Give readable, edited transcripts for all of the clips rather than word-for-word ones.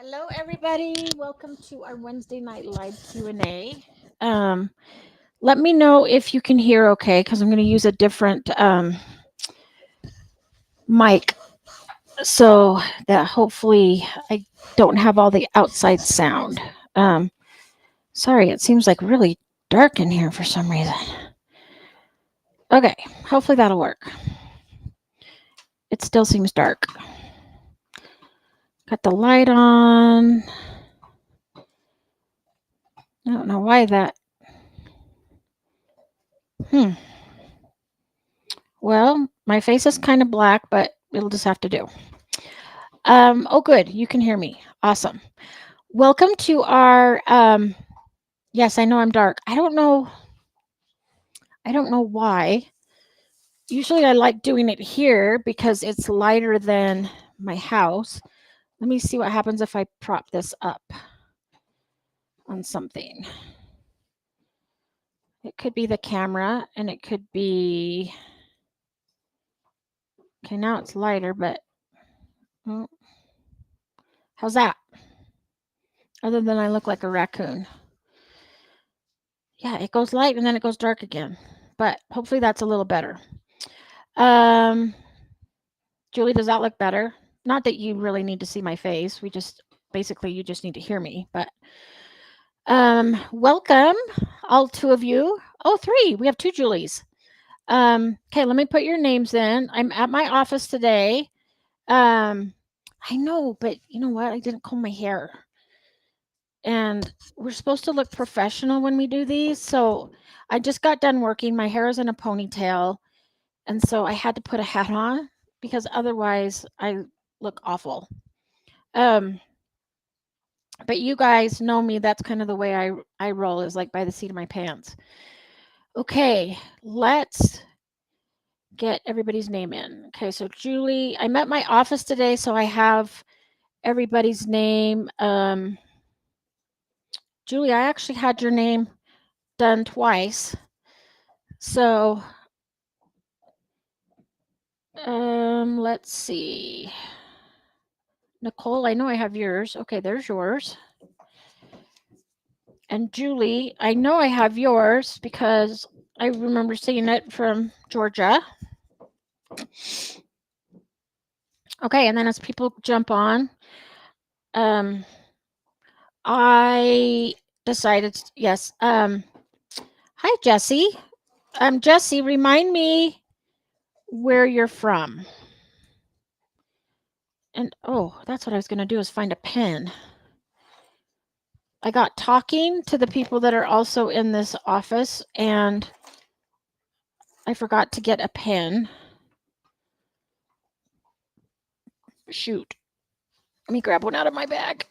Hello, everybody. Welcome to our Wednesday night live Q&A. Um, Let me know if you can hear okay, because I'm going to use a different mic so that hopefully I don't have all the outside sound. Um, Sorry, it seems like really dark in here for some reason. Okay, hopefully that'll work. It still seems dark. Got the light on. I don't know why that. Hmm. Well, my face is kind of black, but it'll just have to do. Oh, good. You can hear me. Awesome. Welcome to our. Yes, I know I'm dark. I don't know. I don't know why. Usually, I like doing it here because it's lighter than my house. Let me see what happens if I prop this up on something. It could be the camera, and it could be. Okay, now it's lighter, but oh, how's that? Other than I look like a raccoon. Yeah, it goes light and then it goes dark again. But hopefully that's a little better. Um, Julie, does that look better? Not that you really need to see my face. We just basically you just need to hear me. But welcome all two of you. Oh, three. We have two Julies. Okay, let me put your names in. I'm at my office today. Um, I know, but you know what? I didn't comb my hair. And we're supposed to look professional when we do these. So I just got done working. My hair is in a ponytail. And so I had to put a hat on because otherwise I look awful. Um, but you guys know me. That's kind of the way I roll is like by the seat of my pants. Okay, let's get everybody's name in. Okay, so Julie, I'm at my office today, so I have everybody's name. Julie, I actually had your name done twice. So let's see. Nicole, I know I have yours. Okay, there's yours. And Julie, I know I have yours because I remember seeing it from Georgia. Okay, and then as people jump on, um, I decided, yes. Hi, Jesse. Jesse, remind me where you're from. And oh, that's what I was going to do is find a pen. I got talking to the people that are also in this office, and I forgot to get a pen. Shoot. Let me grab one out of my bag.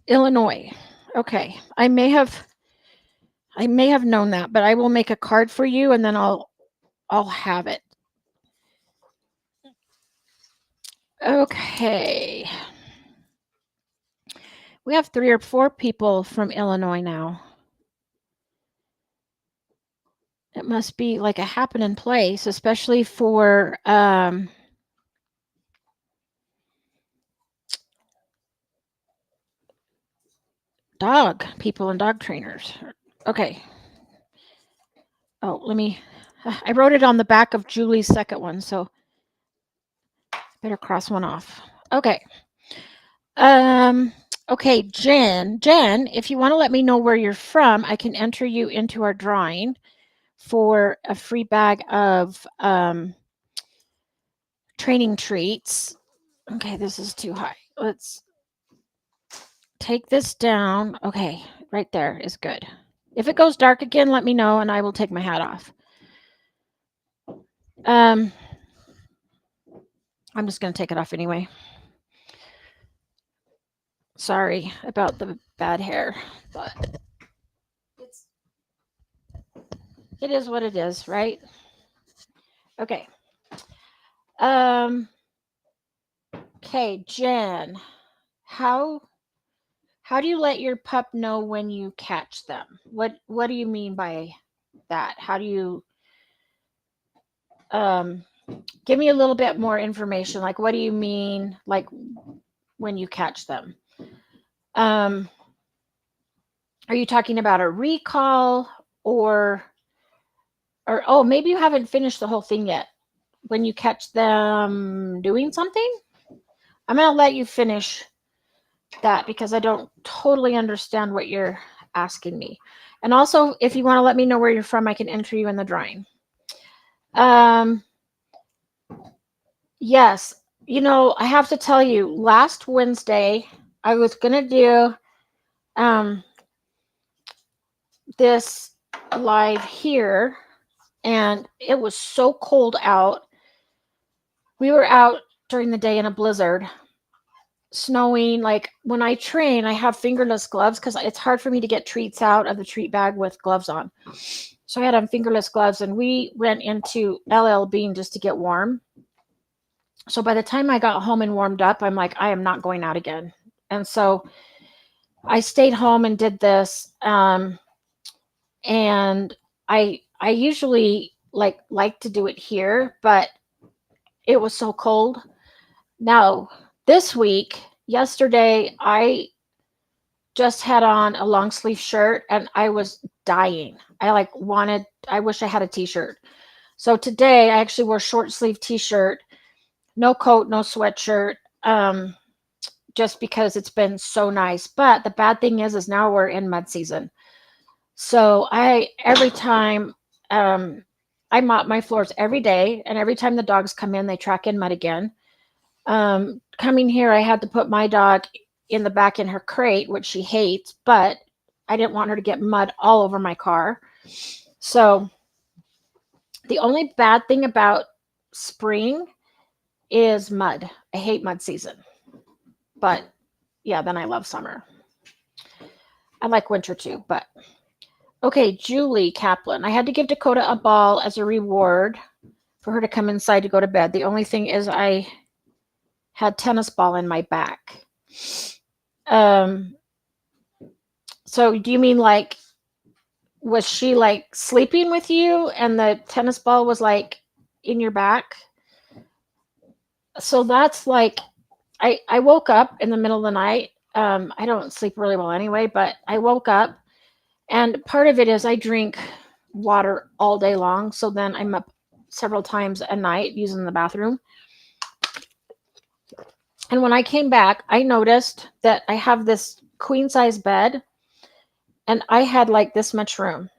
Illinois. Okay. I may have known that, but I will make a card for you and then I'll have it. Okay. We have 3 or 4 people from Illinois now. It must be like a happening place, especially for dog people and dog trainers. Okay. Oh, I wrote it on the back of Julie's second one, so better cross one off. Okay. Um, okay, Jen. Jen, if you want to let me know where you're from, I can enter you into our drawing for a free bag of training treats. Okay, this is too high. Let's take this down. Okay, right there is good. If it goes dark again, let me know and I will take my hat off. I'm just going to take it off anyway. Sorry about the bad hair, but it is what it is, right? Okay. Okay, Jen, how do you let your pup know when you catch them? What do you mean by that? How do you Give me a little bit more information. Like, what do you mean, like, when you catch them? Um, are you talking about a recall or oh, maybe you haven't finished the whole thing yet. When you catch them doing something? I'm going to let you finish that because I don't totally understand what you're asking me. And also, if you want to let me know where you're from, I can enter you in the drawing. Yes, I have to tell you, last Wednesday, I was going to do this live here, and it was so cold out. We were out during the day in a blizzard, snowing. Like, when I train, I have fingerless gloves because it's hard for me to get treats out of the treat bag with gloves on. So I had on fingerless gloves, and we went into LL Bean just to get warm. So by the time I got home and warmed up, I'm like, I am not going out again. And so I stayed home and did this. And I usually like to do it here, but it was so cold. Now, this week, yesterday, I just had on a long sleeve shirt and I was dying. I wish I had a t-shirt. So today I actually wore short sleeve t-shirt, no coat, no sweatshirt, just because it's been so nice. But the bad thing is now we're in mud season. So every time, I mop my floors every day, and every time the dogs come in, they track in mud again. Coming here, I had to put my dog in the back in her crate, which she hates, but I didn't want her to get mud all over my car. So the only bad thing about spring is mud. I hate mud season. But yeah, then I love summer. I like winter too, but okay, Julie Kaplan. I had to give Dakota a ball as a reward for her to come inside to go to bed. The only thing is I had tennis ball in my back. So do you mean like, was she like sleeping with you and the tennis ball was like in your back? So that's like, I woke up in the middle of the night. I don't sleep really well anyway, but I woke up, and part of it is I drink water all day long. So then I'm up several times a night using the bathroom. And when I came back, I noticed that I have this queen size bed, and I had like this much room,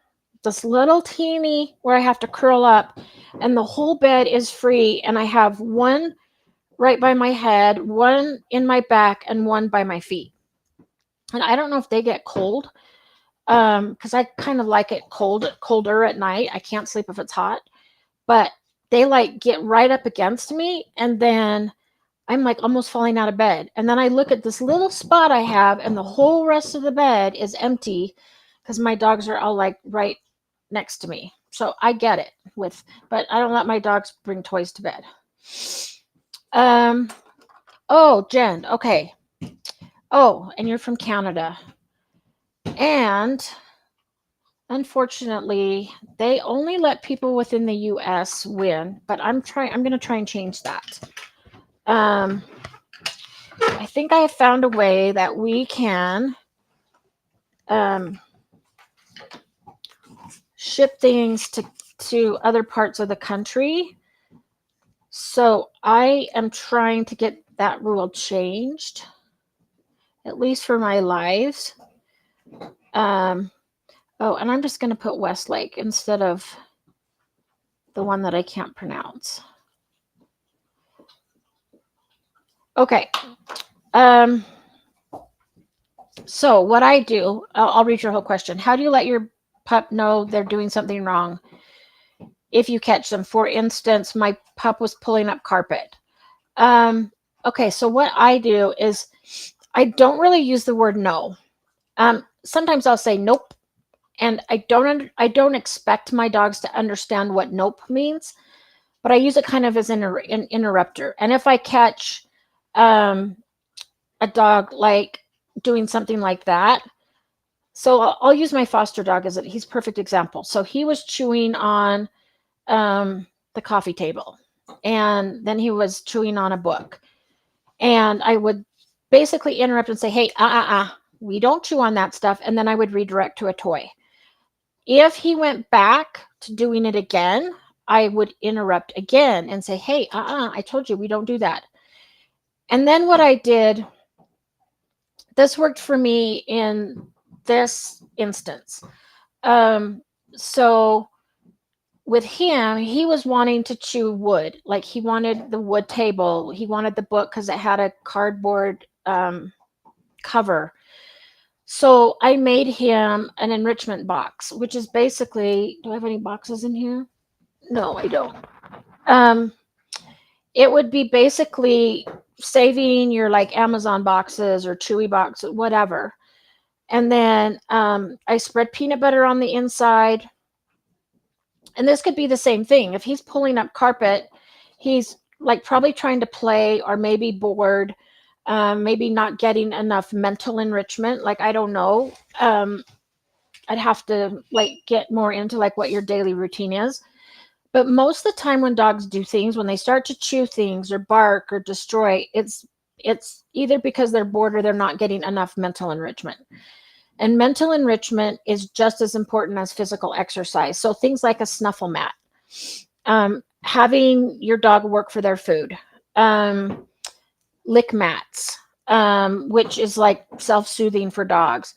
this little teeny where I have to curl up, and the whole bed is free. And I have one right by my head, one in my back, and one by my feet. And I don't know if they get cold, because I kind of like it colder at night. I can't sleep if it's hot, but they like get right up against me, and then I'm like almost falling out of bed. And then I look at this little spot I have, and the whole rest of the bed is empty because my dogs are all like right next to me. So I get it but I don't let my dogs bring toys to bed. Oh, Jen, okay. Oh, and you're from Canada. And unfortunately, they only let people within the US win, but I'm going to try and change that. I think I have found a way that we can ship things to other parts of the country. So I am trying to get that rule changed, at least for my lives. Oh, and I'm just going to put Westlake instead of the one that I can't pronounce. Okay. So what I do, I'll read your whole question. How do you let your pup know they're doing something wrong if you catch them? For instance, my pup was pulling up carpet. Okay, so what I do is I don't really use the word no. Sometimes I'll say nope, and I don't expect my dogs to understand what nope means, but I use it kind of as an interrupter. And if I catch a dog like doing something like that, so I'll use my foster dog as he's a perfect example. So he was chewing on the coffee table, and then he was chewing on a book. And I would basically interrupt and say, hey, we don't chew on that stuff. And then I would redirect to a toy. If he went back to doing it again, I would interrupt again and say, hey, I told you we don't do that. And then what I did, this worked for me in this instance. So with him, he was wanting to chew wood. Like he wanted the wood table. He wanted the book because it had a cardboard cover. So I made him an enrichment box, which is basically, do I have any boxes in here? No, I don't. It would be basically saving your like Amazon boxes or Chewy boxes, whatever. And then I spread peanut butter on the inside. And this could be the same thing. If he's pulling up carpet, he's like probably trying to play or maybe bored, maybe not getting enough mental enrichment. Like, I don't know. I'd have to like get more into like what your daily routine is. But most of the time when dogs do things, when they start to chew things or bark or destroy, it's either because they're bored or they're not getting enough mental enrichment. And mental enrichment is just as important as physical exercise. So things like a snuffle mat, having your dog work for their food, lick mats, which is like self-soothing for dogs.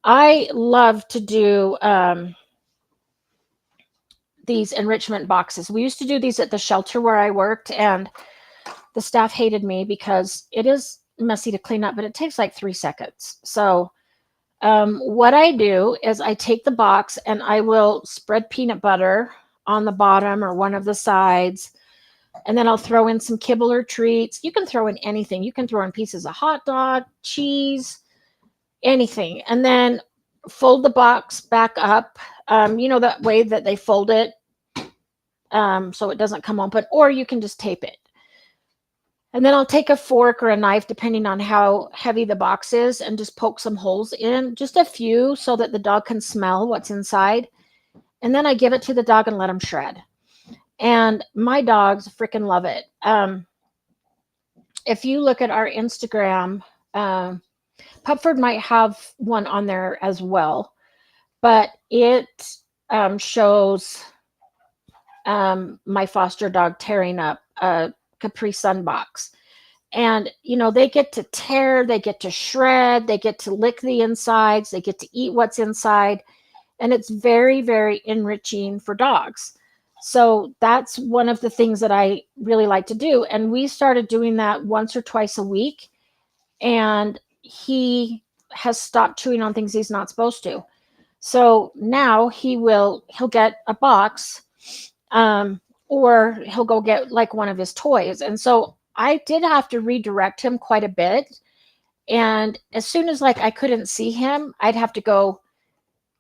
I love to do these enrichment boxes. We used to do these at the shelter where I worked, and the staff hated me because it is messy to clean up, but it takes like 3 seconds. So what I do is I take the box and I will spread peanut butter on the bottom or one of the sides. And then I'll throw in some kibble or treats. You can throw in anything. You can throw in pieces of hot dog, cheese, anything. And then fold the box back up. That way that they fold it so it doesn't come open, or you can just tape it. And then I'll take a fork or a knife, depending on how heavy the box is, and just poke some holes in, just a few, so that the dog can smell what's inside. And then I give it to the dog and let him shred. And my dogs freaking love it. If you look at our Instagram, Pupford might have one on there as well, but it shows my foster dog tearing up a Capri Sun box. And, they get to tear, they get to shred, they get to lick the insides, they get to eat what's inside. And it's very, very enriching for dogs. So that's one of the things that I really like to do. And we started doing that once or twice a week. And he has stopped chewing on things he's not supposed to. So now he'll get a box, or he'll go get like one of his toys. And so I did have to redirect him quite a bit. And as soon as like I couldn't see him, I'd have to go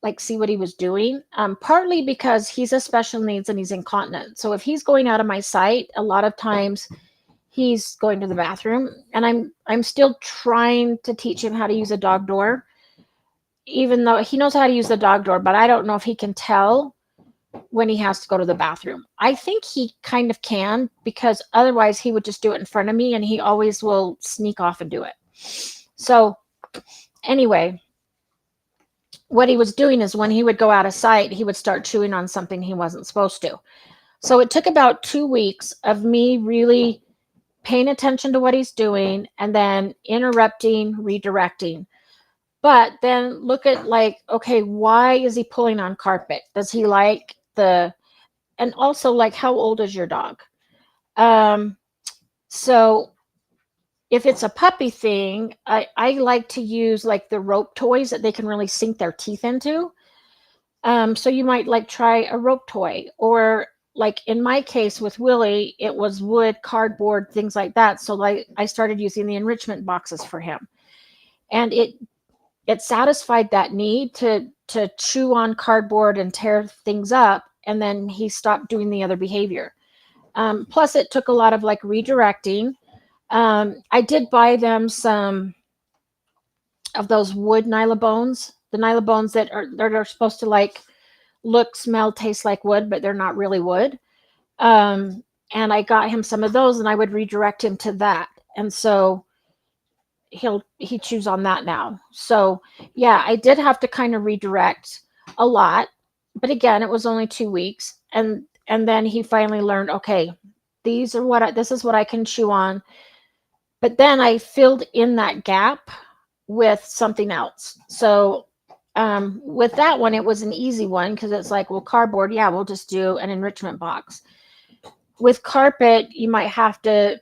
like see what he was doing. Partly because he's a special needs and he's incontinent. So if he's going out of my sight, a lot of times he's going to the bathroom, and I'm still trying to teach him how to use a dog door, even though he knows how to use the dog door, but I don't know if he can tell when he has to go to the bathroom. I think he kind of can, because otherwise he would just do it in front of me, and he always will sneak off and do it. So anyway, what he was doing is when he would go out of sight, he would start chewing on something he wasn't supposed to. So it took about 2 weeks of me really paying attention to what he's doing and then interrupting, redirecting. But then look at like, okay, why is he pulling on carpet? Does he like and also like, how old is your dog? So if it's a puppy thing, I like to use like the rope toys that they can really sink their teeth into. So you might like try a rope toy, or like in my case with Willie, it was wood, cardboard, things like that. So like I started using the enrichment boxes for him, and it satisfied that need to chew on cardboard and tear things up, and then he stopped doing the other behavior. Plus it took a lot of like redirecting. I did buy them some of those wood nylabones, the nylabones that are supposed to like look, smell, taste like wood, but they're not really wood. and I got him some of those, and I would redirect him to that. And so he chews on that now. So yeah, I did have to kind of redirect a lot, but again, it was only 2 weeks, and then he finally learned, okay, this is what I can chew on. But then I filled in that gap with something else. So with that one, it was an easy one because it's like, well, cardboard, yeah, we'll just do an enrichment box. With carpet, you might have to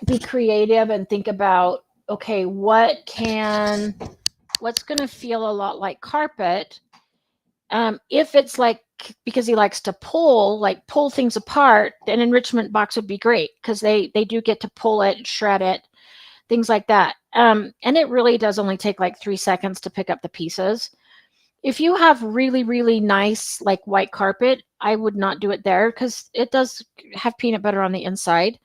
be creative and think about, okay, what's going to feel a lot like carpet. If it's like, because he likes to pull things apart, an enrichment box would be great because they do get to pull it, shred it, things like that. And it really does only take like 3 seconds to pick up the pieces. If you have really, really nice, like white carpet, I would not do it there because it does have peanut butter on the inside.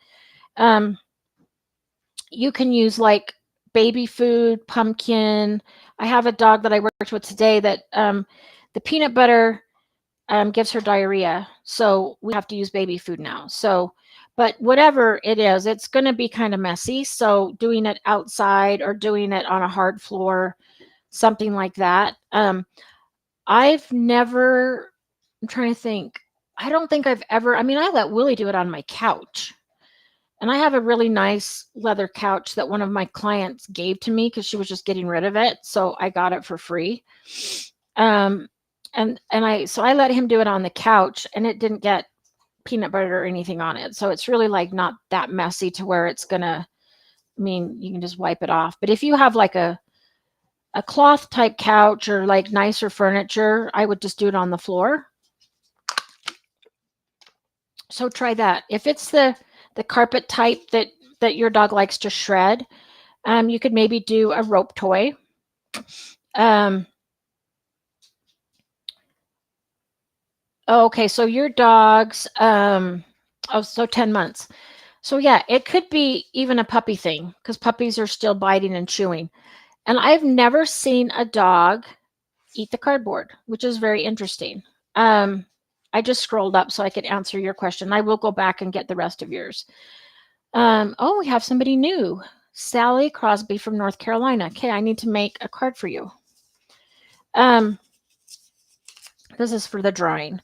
You can use like baby food, pumpkin. I have a dog that I worked with today that the peanut butter gives her diarrhea. So we have to use baby food now. So, but whatever it is, it's going to be kind of messy. So doing it outside or doing it on a hard floor, something like that. I'm trying to think. I don't think I've ever, I mean, I let Willie do it on my couch. And I have a really nice leather couch that one of my clients gave to me because she was just getting rid of it. So I got it for free. So I let him do it on the couch, and it didn't get peanut butter or anything on it. So it's really like not that messy to where it's gonna, I mean, you can just wipe it off. But if you have like a cloth type couch or like nicer furniture, I would just do it on the floor. So try that. If it's the carpet type that your dog likes to shred, you could maybe do a rope toy. Okay, so your dog's so 10 months. So yeah, it could be even a puppy thing because puppies are still biting and chewing. And I've never seen a dog eat the cardboard, which is very interesting. I just scrolled up so I could answer your question. I will go back and get the rest of yours. Oh, we have somebody new. Sally Crosby from North Carolina. Okay, I need to make a card for you. This is for the drawing.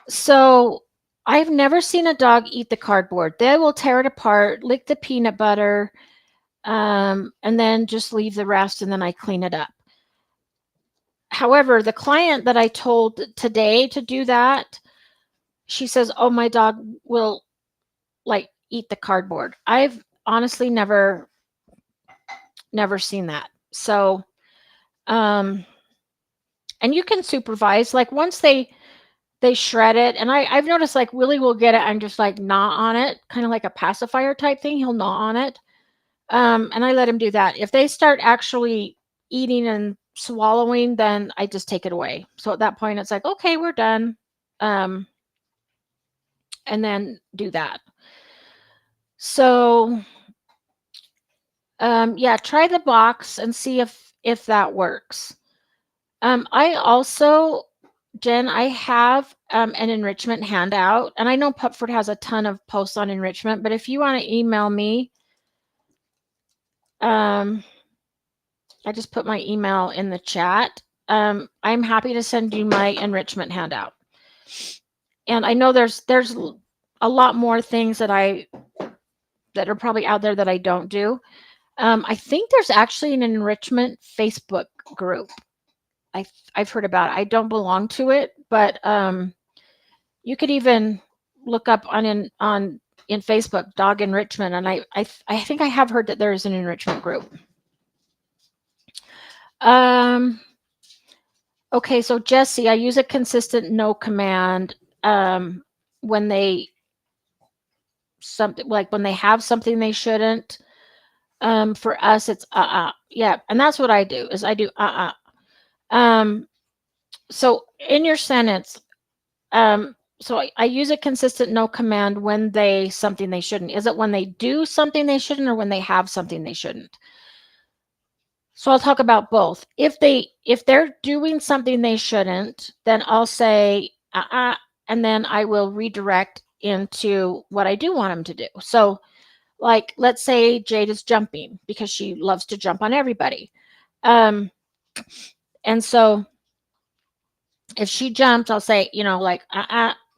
So I've never seen a dog eat the cardboard. They will tear it apart, lick the peanut butter, and then just leave the rest, and then I clean it up. However, the client that I told today to do that, she says, oh, my dog will like eat the cardboard. I've honestly never seen that. So, and you can supervise, like once they shred it, and I've noticed like Willie will get it and just like gnaw on it, kind of like a pacifier type thing. He'll gnaw on it. And I let him do that. If they start actually eating and swallowing, then I just take it away. So at that point, it's like, okay, we're done. And then do that. So, yeah, try the box and see if that works. I also, Jen, I have an enrichment handout, and I know Pupford has a ton of posts on enrichment, but if you want to email me, I just put my email in the chat. I'm happy to send you my enrichment handout. And I know there's a lot more things that are probably out there that I don't do. I think there's actually an enrichment Facebook group. I've heard about it. I don't belong to it, but you could even look up on Facebook dog enrichment, and I think I have heard that there is an enrichment group. Okay, so Jesse, I use a consistent no command when they when they have something they shouldn't. For us, it's yeah, and that's what I do is I do So in your sentence, so I use a consistent no command when they something they shouldn't. Is it when they do something they shouldn't or when they have something they shouldn't? So I'll talk about both. If they're doing something they shouldn't, then I'll say and then I will redirect into what I do want him to do. So, like, let's say Jade is jumping because she loves to jump on everybody. Um, and so if she jumps, I'll say, like,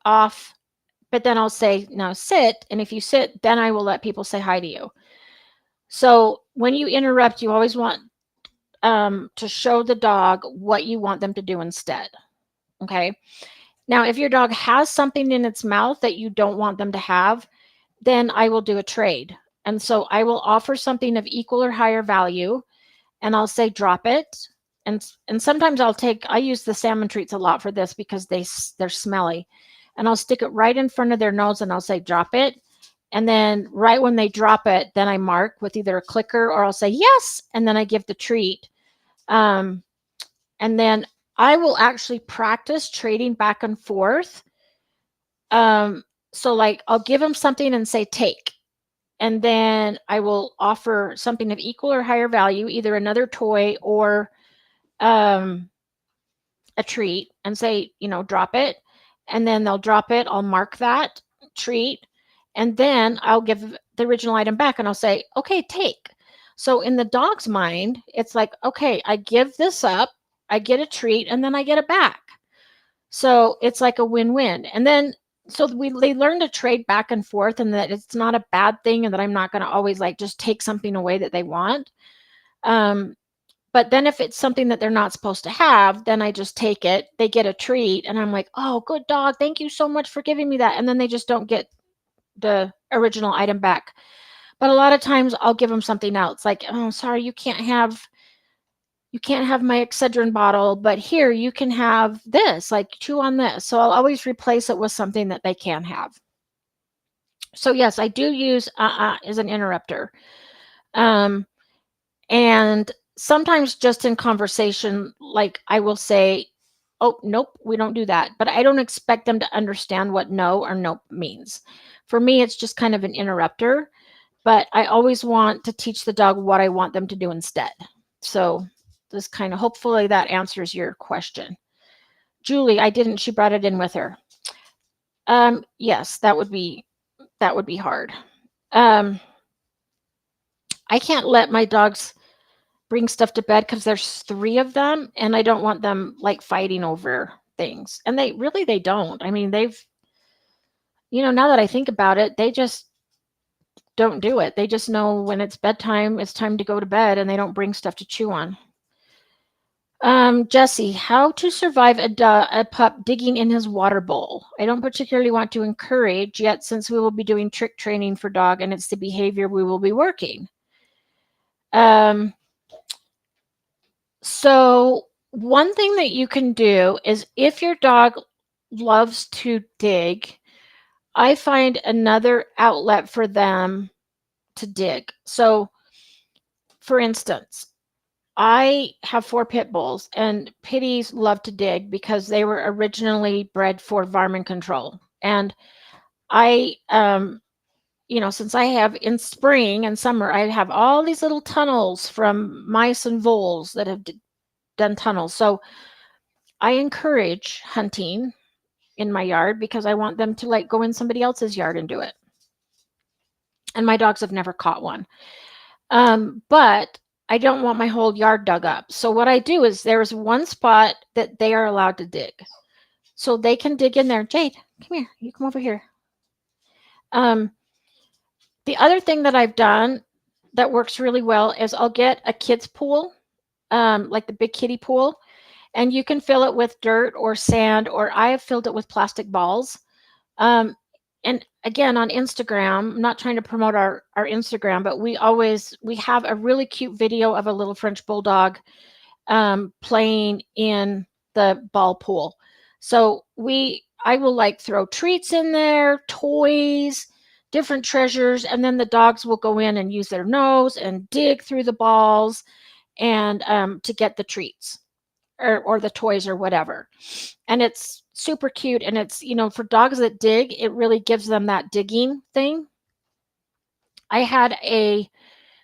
off. But then I'll say, now sit. And if you sit, then I will let people say hi to you. So when you interrupt, you always want to show the dog what you want them to do instead. Okay. Now, if your dog has something in its mouth that you don't want them to have, then I will do a trade. And so I will offer something of equal or higher value, and I'll say drop it. And sometimes I use the salmon treats a lot for this because they're smelly. And I'll stick it right in front of their nose and I'll say drop it. And then right when they drop it, then I mark with either a clicker or I'll say yes, and then I give the treat. And then I will actually practice trading back and forth. So like I'll give them something and say take. And then I will offer something of equal or higher value, either another toy or a treat, and say, drop it. And then they'll drop it. I'll mark that treat. And then I'll give the original item back and I'll say, okay, take. So in the dog's mind, it's like, okay, I give this up, I get a treat, and then I get it back. So it's like a win-win. And then so they learn to trade back and forth, and that it's not a bad thing, and that I'm not going to always like just take something away that they want. But then if it's something that they're not supposed to have, then I just take it. They get a treat, and I'm like, oh, good dog. Thank you so much for giving me that. And then they just don't get the original item back. But a lot of times I'll give them something else, like, oh, sorry, you can't have my Excedrin bottle, but here you can have this, like chew on this. So I'll always replace it with something that they can have. So yes, I do use as an interrupter. And sometimes just in conversation, like I will say, oh, nope, we don't do that. But I don't expect them to understand what no or nope means. For me, it's just kind of an interrupter, but I always want to teach the dog what I want them to do instead. So this kind of, hopefully that answers your question. Julie, I didn't, she brought it in with her. Yes, that would be hard. I can't let my dogs bring stuff to bed because there's 3 of them, and I don't want them like fighting over things. And they don't. I mean, they've, now that I think about it, they just don't do it. They just know when it's bedtime, it's time to go to bed, and they don't bring stuff to chew on. Jesse, how to survive a pup digging in his water bowl? I don't particularly want to encourage yet, since we will be doing trick training for dog, and it's the behavior we will be working. So one thing that you can do is, if your dog loves to dig, I find another outlet for them to dig. So for instance, I have 4 pit bulls, and pitties love to dig because they were originally bred for varmint control. And I, since I have in spring and summer, I have all these little tunnels from mice and voles that have done tunnels. So I encourage hunting in my yard because I want them to like go in somebody else's yard and do it. And my dogs have never caught one. But I don't want my whole yard dug up. So what I do is, there's one spot that they are allowed to dig. So they can dig in there. Jade, come here. You come over here. The other thing that I've done that works really well is I'll get a kid's pool, like the big kiddie pool, and you can fill it with dirt or sand, or I have filled it with plastic balls. And again, on Instagram, I'm not trying to promote our Instagram, but we have a really cute video of a little French bulldog playing in the ball pool. So I will like throw treats in there, toys, different treasures, and then the dogs will go in and use their nose and dig through the balls and to get the treats or the toys or whatever. And it's super cute. And it's, for dogs that dig, it really gives them that digging thing. I had a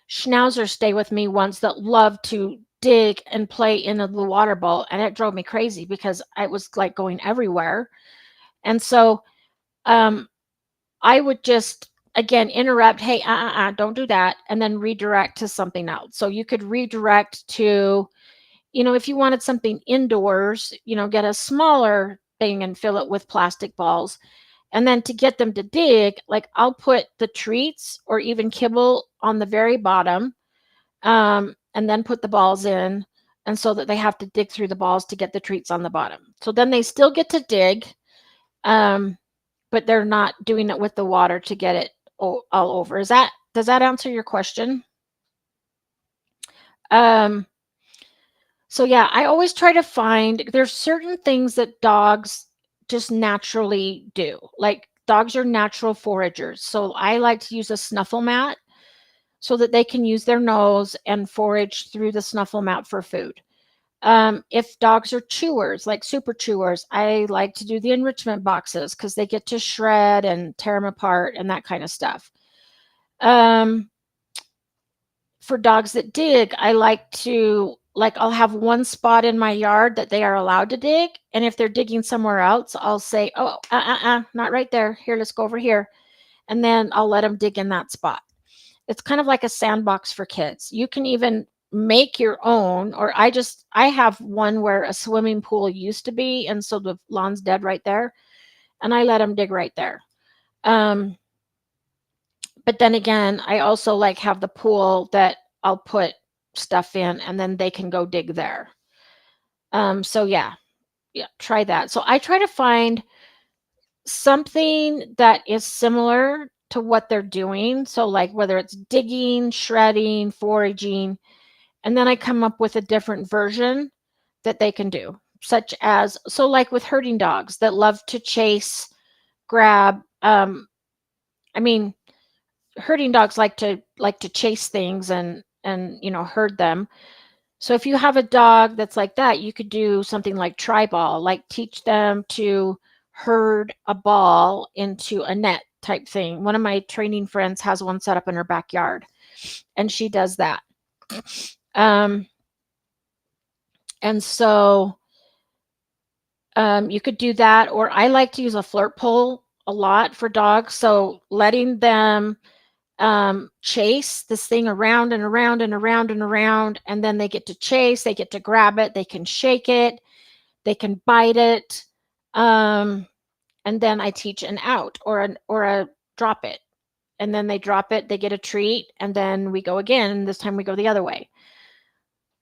schnauzer stay with me once that loved to dig and play in the water bowl, and it drove me crazy because I was like going everywhere. And so I would just again interrupt, hey, don't do that, and then redirect to something else. So you could redirect to, if you wanted something indoors, get a smaller thing and fill it with plastic balls. And then to get them to dig, like I'll put the treats or even kibble on the very bottom, and then put the balls in. And so that they have to dig through the balls to get the treats on the bottom. So then they still get to dig, um, but they're not doing it with the water to get it all over. Does that answer your question? Um, so yeah, I always try to find, there's certain things that dogs just naturally do. Like dogs are natural foragers. So I like to use a snuffle mat so that they can use their nose and forage through the snuffle mat for food. If dogs are chewers, like super chewers, I like to do the enrichment boxes because they get to shred and tear them apart and that kind of stuff. Um, for dogs that dig, I like to, like, I'll have one spot in my yard that they are allowed to dig. And if they're digging somewhere else, I'll say, oh, not right there. Here, let's go over here. And then I'll let them dig in that spot. It's kind of like a sandbox for kids. You can even make your own, or I have one where a swimming pool used to be, and so the lawn's dead right there, and I let them dig right there. Um, but then again, I also like have the pool that I'll put stuff in, and then they can go dig there. So yeah, try that. So I try to find something that is similar to what they're doing. So like whether it's digging, shredding, foraging, and then I come up with a different version that they can do, such as, so like with herding dogs that love to chase, grab, I mean, herding dogs like to chase things and herd them. So if you have a dog that's like that, you could do something like tri-ball, like teach them to herd a ball into a net type thing. One of my training friends has one set up in her backyard, and she does that. Um, and so you could do that, or I like to use a flirt pole a lot for dogs. So letting them chase this thing around and around and around and around, and then they get to chase, they get to grab it, they can shake it, they can bite it, and then I teach an out or a drop it, and then they drop it, they get a treat, and then we go again, and this time we go the other way.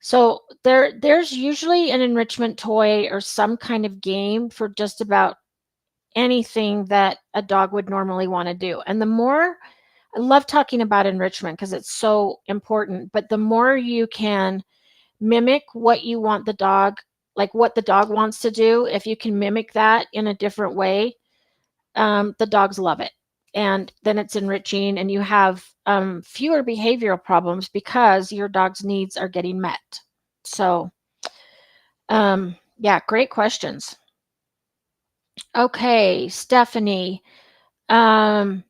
So there's usually an enrichment toy or some kind of game for just about anything that a dog would normally want to do. And the more, I love talking about enrichment because it's so important, but the more you can mimic what you want the dog, like what the dog wants to do, if you can mimic that in a different way, the dogs love it. And then it's enriching, and you have fewer behavioral problems because your dog's needs are getting met. So, yeah, great questions. Okay, Stephanie. Um,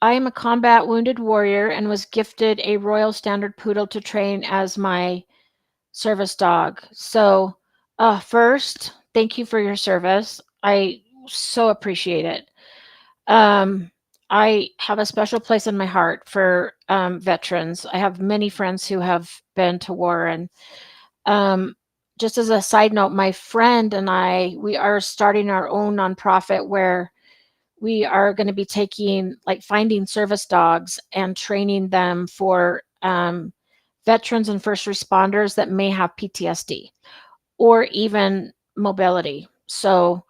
I am a combat wounded warrior and was gifted a Royal Standard Poodle to train as my service dog. So, first, thank you for your service. I so appreciate it. I have a special place in my heart for veterans. I have many friends who have been to war, and um, just as a side note, my friend and I, we are starting our own nonprofit where we are going to be taking, like, finding service dogs and training them for veterans and first responders that may have PTSD or even mobility. So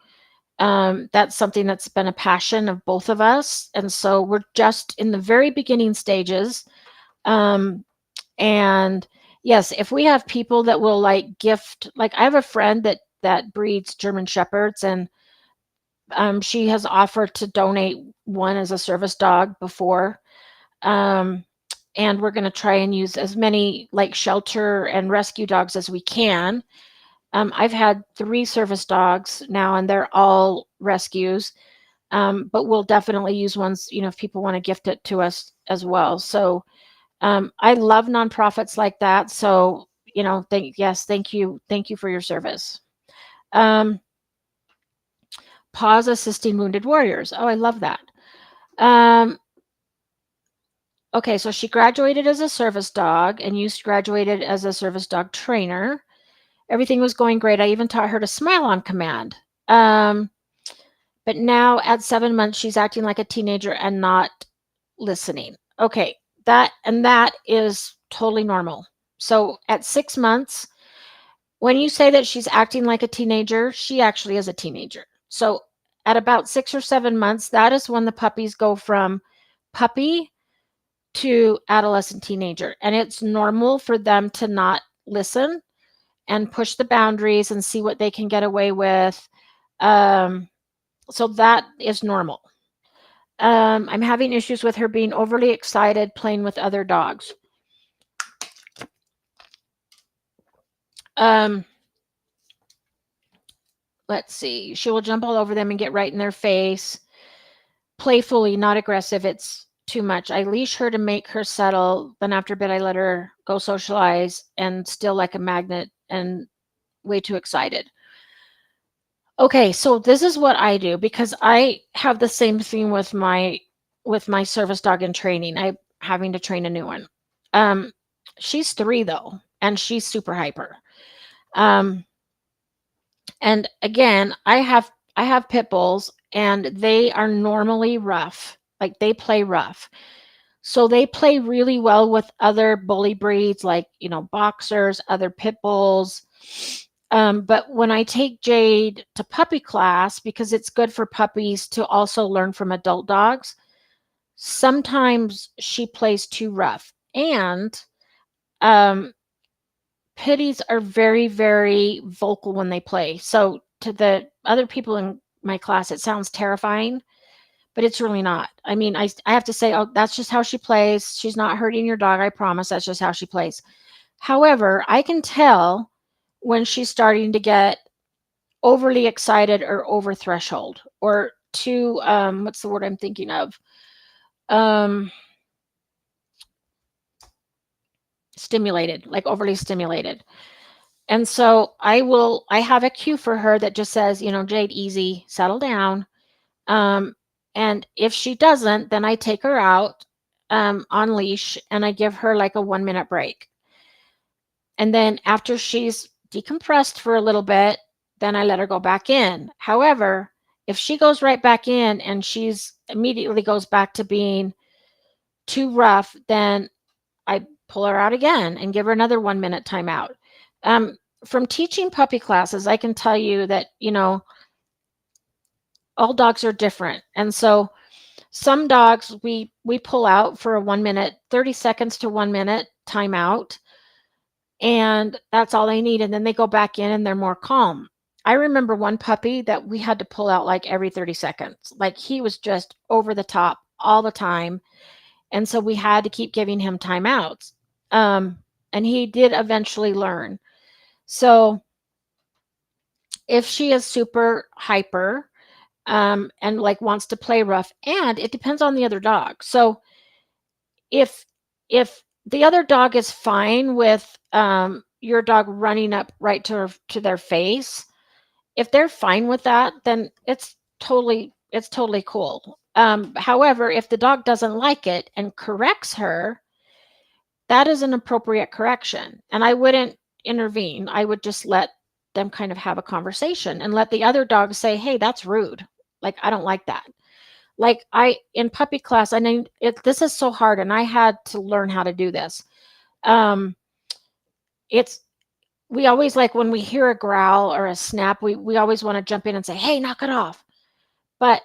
that's something that's been a passion of both of us. And so we're just in the very beginning stages. Um, and yes, if we have people that will like gift, like I have a friend that breeds German Shepherds, and she has offered to donate one as a service dog before. Um, and we're going to try and use as many like shelter and rescue dogs as we can. I've had 3 service dogs now, and they're all rescues. But we'll definitely use ones, if people want to gift it to us as well. So I love nonprofits like that. So, thank you. Thank you for your service. Pause assisting wounded warriors. Oh, I love that. Um, okay, so she graduated as a service dog, and you graduated as a service dog trainer. Everything was going great. I even taught her to smile on command. Um, but now at 7 months, she's acting like a teenager and not listening. Okay, that is totally normal. So at 6 months, when you say that she's acting like a teenager, she actually is a teenager. So at about 6 or 7 months, that is when the puppies go from puppy to adolescent teenager. And it's normal for them to not listen and push the boundaries and see what they can get away with. Um, so that is normal. I'm having issues with her being overly excited playing with other dogs. Um, let's see. She will jump all over them and get right in their face. Playfully, not aggressive. It's too much. I leash her to make her settle. Then after bed, I let her go socialize and still like a magnet and way too excited. Okay, so this is what I do because I have the same thing with my service dog in training. I having to train a new one. Um, she's 3 though, and she's super hyper. Um, and again, I have pit bulls, and they are normally rough. Like they play rough. So they play really well with other bully breeds like, boxers, other pit bulls. But when I take Jade to puppy class, because it's good for puppies to also learn from adult dogs, sometimes she plays too rough. And um, pitties are very, very vocal when they play. So to the other people in my class, it sounds terrifying, but it's really not. I mean, I have to say, oh, that's just how she plays. She's not hurting your dog. I promise. That's just how she plays. However, I can tell when she's starting to get overly excited or over threshold or too, what's the word I'm thinking of? Um, stimulated, like overly stimulated. And so I have a cue for her that just says, Jade, easy, settle down. Um, and if she doesn't, then I take her out on leash and I give her like a 1 minute break. And then after she's decompressed for a little bit, then I let her go back in. However, if she goes right back in and she's immediately goes back to being too rough, then I pull her out again and give her another 1 minute timeout. From teaching puppy classes, I can tell you that, all dogs are different. And so some dogs we pull out for a 1 minute, 30 seconds to 1 minute timeout, and that's all they need. And then they go back in and they're more calm. I remember one puppy that we had to pull out like every 30 seconds. Like he was just over the top all the time. And so we had to keep giving him timeouts. Um, and he did eventually learn. So if she is super hyper, and like wants to play rough, and it depends on the other dog. So if if the other dog is fine with your dog running up right to their face, if they're fine with that, then it's totally cool. However, if the dog doesn't like it and corrects her, that is an appropriate correction, and I wouldn't intervene. I would just let them kind of have a conversation and let the other dog say, "Hey, that's rude. Like I don't like that." Like I in puppy class, I mean, this is so hard, and I had to learn how to do this. Um, it's we always like when we hear a growl or a snap, we always want to jump in and say, "Hey, knock it off." But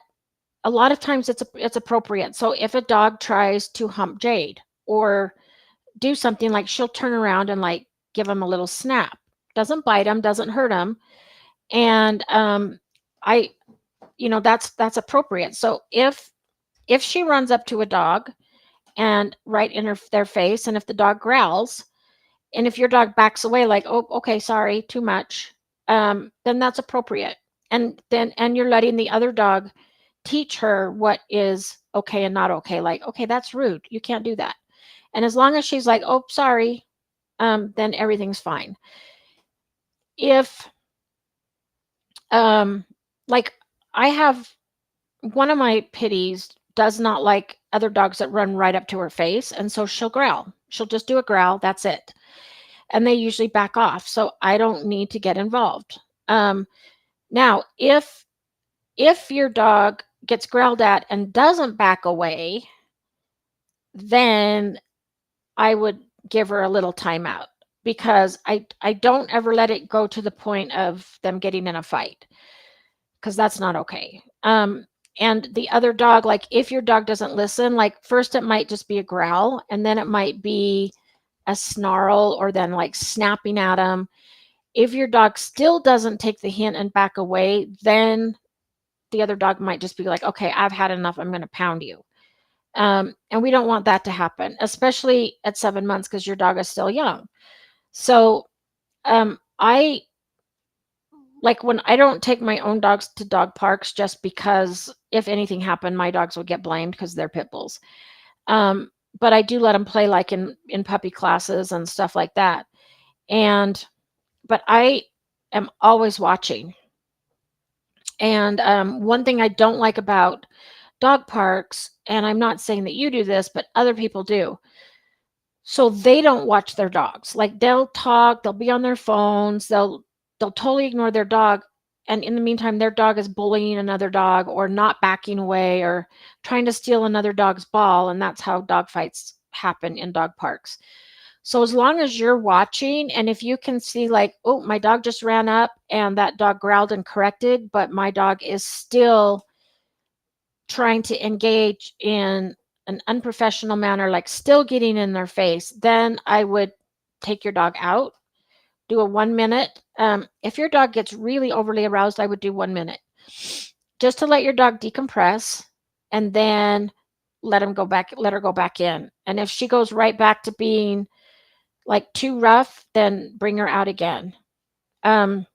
a lot of times it's appropriate. So if a dog tries to hump Jade or do something, like she'll turn around and like give him a little snap. Doesn't bite him, doesn't hurt him, and I that's appropriate. So if she runs up to a dog and right in their face, and if the dog growls, and if your dog backs away like, oh, okay, sorry, too much, then that's appropriate. And you're letting the other dog teach her what is okay and not okay. Like, okay, that's rude, you can't do that. And as long as she's like, oh, sorry, then everything's fine. If like I have one of my pitties does not like other dogs that run right up to her face, and so she'll growl. She'll just do a growl, that's it. And they usually back off, so I don't need to get involved. Now, if your dog gets growled at and doesn't back away, then I would give her a little timeout, because I don't ever let it go to the point of them getting in a fight, because that's not okay. And the other dog, like if your dog doesn't listen, like first it might just be a growl, and then it might be a snarl, or then like snapping at them. If your dog still doesn't take the hint and back away, then the other dog might just be like, okay, I've had enough, I'm going to pound you. And we don't want that to happen, especially at 7 months, because your dog is still young. So I like when I don't take my own dogs to dog parks, just because if anything happened, my dogs would get blamed because they're pit bulls. But I do let them play like in puppy classes and stuff like that. But I am always watching. And one thing I don't like about dog parks, and I'm not saying that you do this, but other people do. So they don't watch their dogs. Like they'll talk, they'll be on their phones, they'll totally ignore their dog. And in the meantime, their dog is bullying another dog, or not backing away, or trying to steal another dog's ball. And that's how dog fights happen in dog parks. So as long as you're watching, and if you can see like, oh, my dog just ran up and that dog growled and corrected, but my dog is still trying to engage in an unprofessional manner, like still getting in their face, then I would take your dog out, do a 1 minute. If your dog gets really overly aroused, I would do 1 minute, just to let your dog decompress, and then let her go back in. And if she goes right back to being like too rough, then bring her out again. I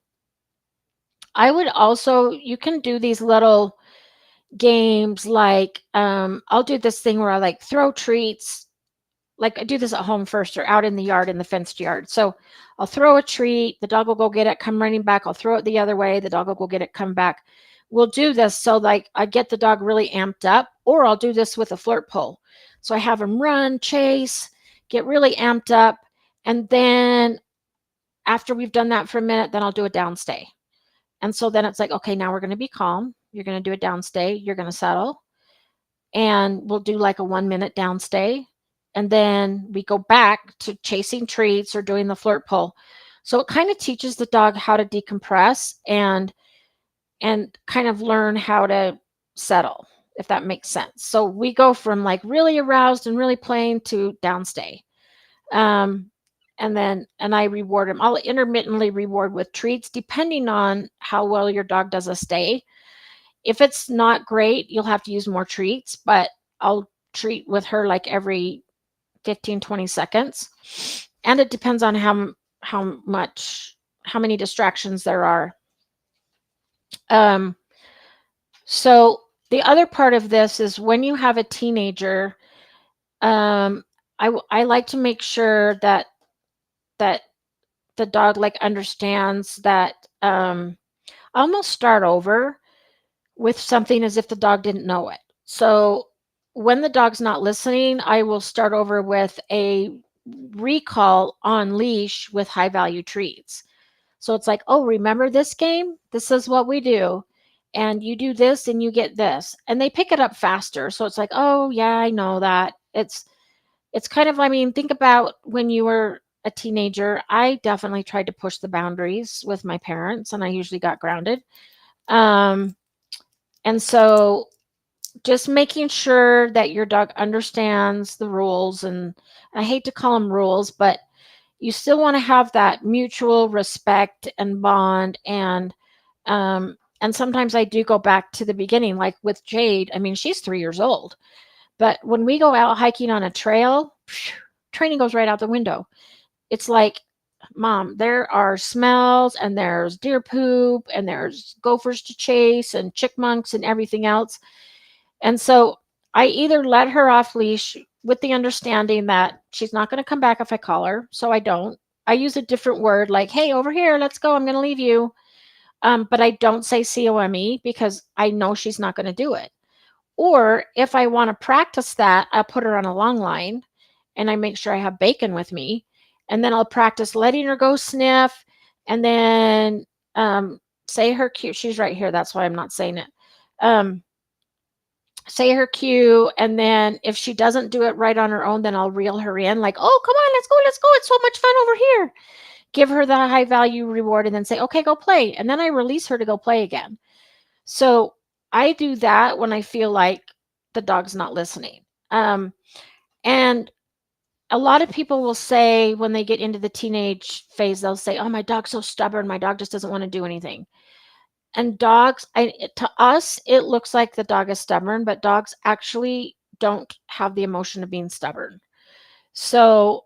would also, you can do these little games like I'll do this thing where I like throw treats. Like I do this at home first, or out in the yard, in the fenced yard. So I'll throw a treat, the dog will go get it, come running back. I'll throw it the other way, the dog will go get it, come back. We'll do this so like I get the dog really amped up, or I'll do this with a flirt pole. So I have him run, chase, get really amped up, and then after we've done that for a minute, then I'll do a downstay. And so then it's like, okay, now we're going to be calm. You're going to do a downstay. You're going to settle. And we'll do like a 1 minute downstay. And then we go back to chasing treats or doing the flirt pull. So it kind of teaches the dog how to decompress and kind of learn how to settle, if that makes sense. So we go from like really aroused and really playing to downstay. And I reward them. I'll intermittently reward with treats depending on how well your dog does a stay. If it's not great, you'll have to use more treats, but I'll treat with her like every 15, 20 seconds. And it depends on how many distractions there are. So the other part of this is when you have a teenager, I like to make sure that the dog like understands that I almost start over with something as if the dog didn't know it. So when the dog's not listening, I will start over with a recall on leash with high value treats. So it's like, oh, remember this game? This is what we do. And you do this and you get this. And they pick it up faster. So it's like, oh, yeah, I know that. It's kind of, I mean, think about when you were a teenager. I definitely tried to push the boundaries with my parents, and I usually got grounded. And so just making sure that your dog understands the rules, and I hate to call them rules, but you still want to have that mutual respect and bond. And sometimes I do go back to the beginning, like with Jade. I mean, she's 3 years old, but when we go out hiking on a trail, training goes right out the window. It's like, Mom, there are smells, and there's deer poop, and there's gophers to chase, and chipmunks, and everything else. And so I either let her off leash with the understanding that she's not going to come back if I call her. So I don't. I use a different word like, hey, over here, let's go. I'm going to leave you. But I don't say COME, because I know she's not going to do it. Or if I want to practice that, I'll put her on a long line and I make sure I have bacon with me. And then I'll practice letting her go sniff and then say her cue. She's right here. That's why I'm not saying it. Say her cue. And then if she doesn't do it right on her own, then I'll reel her in like, oh, come on, let's go. Let's go. It's so much fun over here. Give her the high value reward and then say, okay, go play. And then I release her to go play again. So I do that when I feel like the dog's not listening. And a lot of people will say when they get into the teenage phase, they'll say, oh, my dog's so stubborn. My dog just doesn't want to do anything. And dogs, to us, it looks like the dog is stubborn, but dogs actually don't have the emotion of being stubborn. So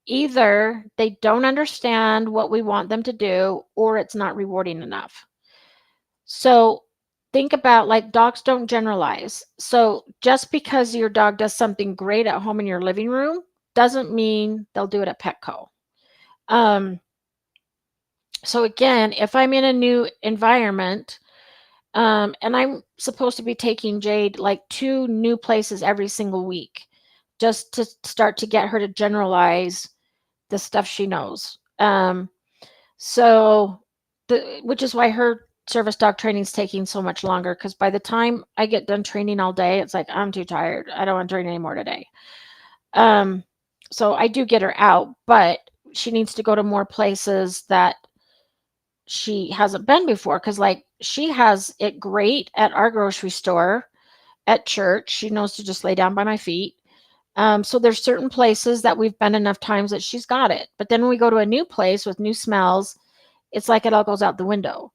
either they don't understand what we want them to do or it's not rewarding enough. So think about like dogs don't generalize. So just because your dog does something great at home in your living room doesn't mean they'll do it at Petco. So again, if I'm in a new environment and I'm supposed to be taking Jade like 2 new places every single week just to start to get her to generalize the stuff she knows. So which is why her service dog training is taking so much longer because by the time I get done training all day, it's like I'm too tired. I don't want to train anymore today. So I do get her out, but she needs to go to more places that she hasn't been before because like she has it great at our grocery store, at church. She knows to just lay down by my feet. So there's certain places that we've been enough times that she's got it. But then when we go to a new place with new smells, it's like it all goes out the window.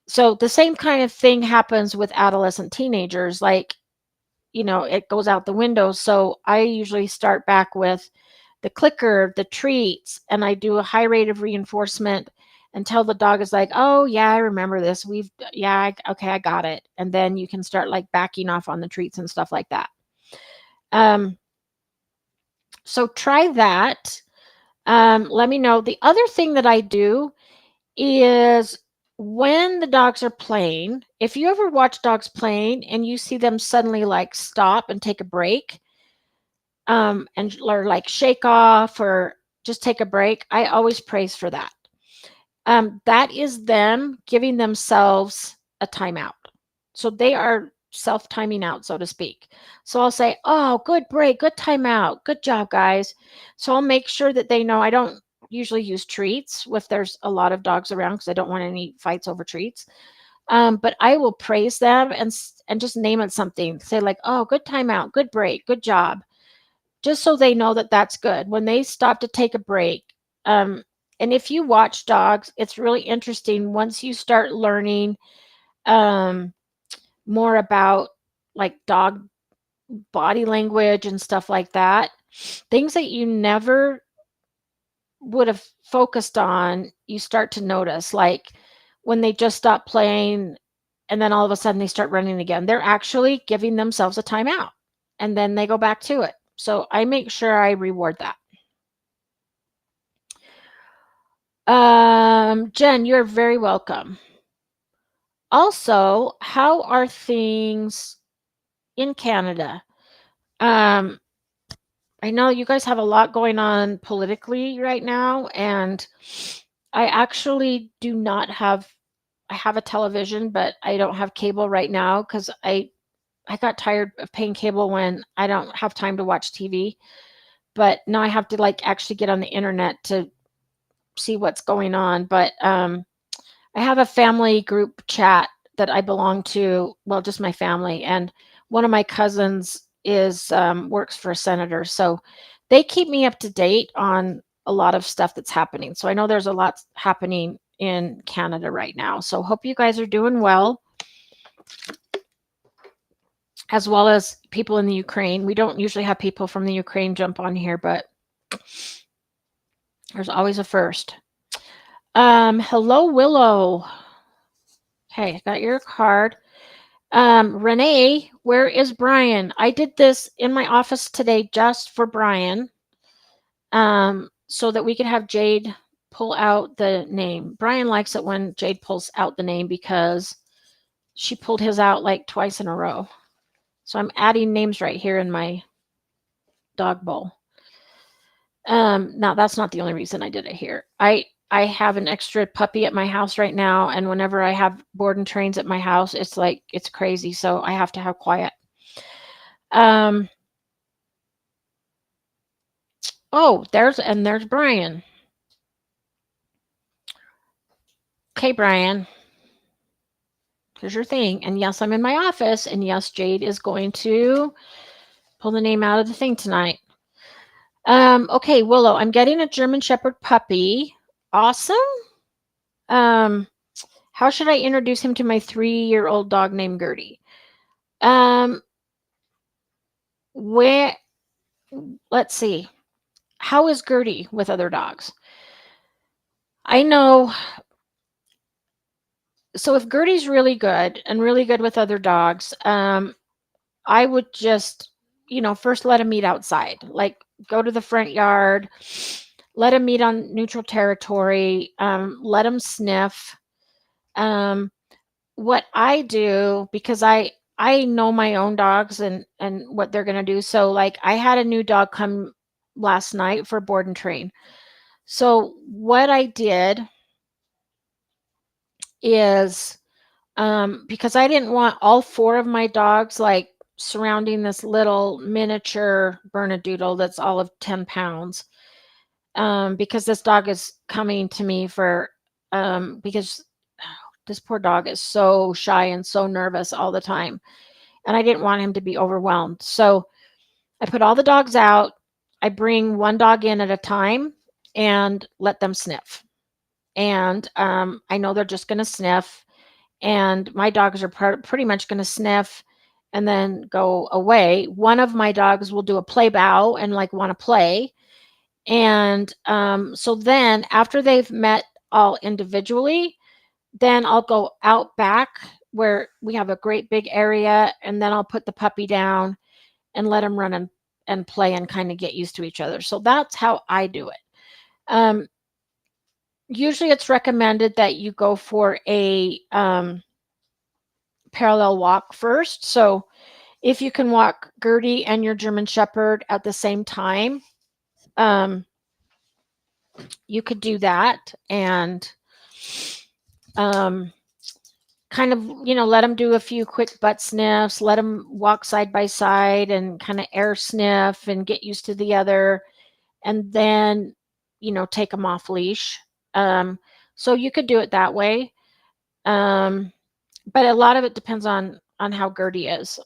So the same kind of thing happens with adolescent teenagers. Like, it goes out the window. So I usually start back with the clicker, the treats, and I do a high rate of reinforcement until the dog is like, oh, yeah, I remember this. Okay, I got it. And then you can start like backing off on the treats and stuff like that. So try that. Let me know. The other thing that I do is when the dogs are playing, if you ever watch dogs playing and you see them suddenly like stop and take a break, or like shake off or just take a break, I always praise for that. That is them giving themselves a timeout. So they are self-timing out, so to speak. So I'll say, oh, good break, good timeout, good job, guys. So I'll make sure that they know I don't usually use treats if there's a lot of dogs around because I don't want any fights over treats. But I will praise them and just name it something. Say like, oh, good timeout, good break, good job. Just so they know that that's good. When they stop to take a break, and if you watch dogs, it's really interesting once you start learning more about like dog body language and stuff like that, things that you never would have focused on, you start to notice, like when they just stop playing and then all of a sudden they start running again. They're actually giving themselves a timeout and then they go back to it. So I make sure I reward that. Jen, you're very welcome. Also, how are things in Canada? I know you guys have a lot going on politically right now, and I actually do not have. I have a television, but I don't have cable right now because I got tired of paying cable when I don't have time to watch TV. But now I have to like actually get on the internet to see what's going on. But I have a family group chat that I belong to. Well, just my family, and one of my cousins is works for a senator, so they keep me up to date on a lot of stuff that's happening. So I know there's a lot happening in Canada right now. So hope you guys are doing well, as well as people in the Ukraine. We don't usually have people from the Ukraine jump on here, but there's always a first. Hello, Willow. Okay, got your card. Renee, where is Brian? I did this in my office today just for Brian, so that we could have Jade pull out the name. Brian likes it when Jade pulls out the name because she pulled his out like twice in a row. So I'm adding names right here in my dog bowl. Now that's not the only reason I did it here. I have an extra puppy at my house right now, and whenever I have board and trains at my house, it's like it's crazy. So I have to have quiet. Um, oh, there's Brian. Okay, Brian, here's your thing. And yes, I'm in my office, and yes, Jade is going to pull the name out of the thing tonight. Okay, Willow, I'm getting a German Shepherd puppy. Awesome. Um, how should I introduce him to my 3-year-old dog named Gertie? Um, where, let's see. How is Gertie with other dogs? I know. So if Gertie's really good and really good with other dogs, I would just, first let him meet outside. Like go to the front yard, let him meet on neutral territory, let him sniff. Um, what I do, because I know my own dogs and what they're gonna do. So like I had a new dog come last night for board and train. So what I did is because I didn't want all 4 of my dogs like surrounding this little miniature Bernedoodle that's all of 10 pounds. Because this dog is coming to me for because this poor dog is so shy and so nervous all the time. And I didn't want him to be overwhelmed. So I put all the dogs out. I bring one dog in at a time and let them sniff. And I know they're just going to sniff. And my dogs are pretty much going to sniff and then go away. One of my dogs will do a play bow and like want to play. And so then after they've met all individually, then I'll go out back where we have a great big area, and then I'll put the puppy down and let them run and play and kind of get used to each other. So that's how I do it. Um, usually it's recommended that you go for a parallel walk first. So if you can walk Gertie and your German Shepherd at the same time, you could do that and kind of, let them do a few quick butt sniffs, let them walk side by side and kind of air sniff and get used to the other, and then, take them off leash. So you could do it that way. But a lot of it depends on how Gertie is.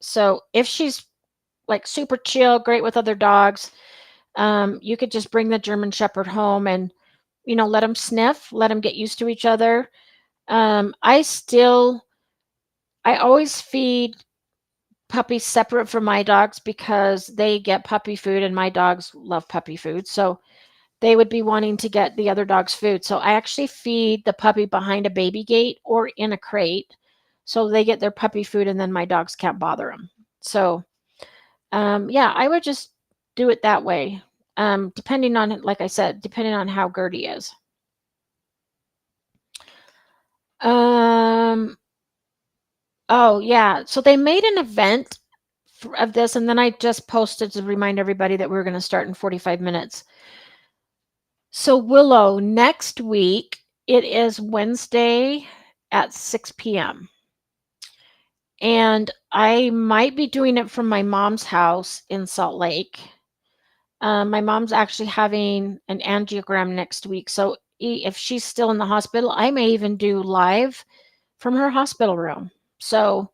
So if she's like super chill, great with other dogs, you could just bring the German Shepherd home and, let them sniff, let them get used to each other. I always feed puppies separate from my dogs because they get puppy food and my dogs love puppy food. So they would be wanting to get the other dog's food. So I actually feed the puppy behind a baby gate or in a crate. So they get their puppy food and then my dogs can't bother them. So, yeah, I would just do it that way. Depending on, like I said, depending on how Gertie is. Oh yeah. So they made an event of this, and then I just posted to remind everybody that we were going to start in 45 minutes. So Willow, next week, it is Wednesday at 6 p.m. And I might be doing it from my mom's house in Salt Lake. My mom's actually having an angiogram next week. So if she's still in the hospital, I may even do live from her hospital room. So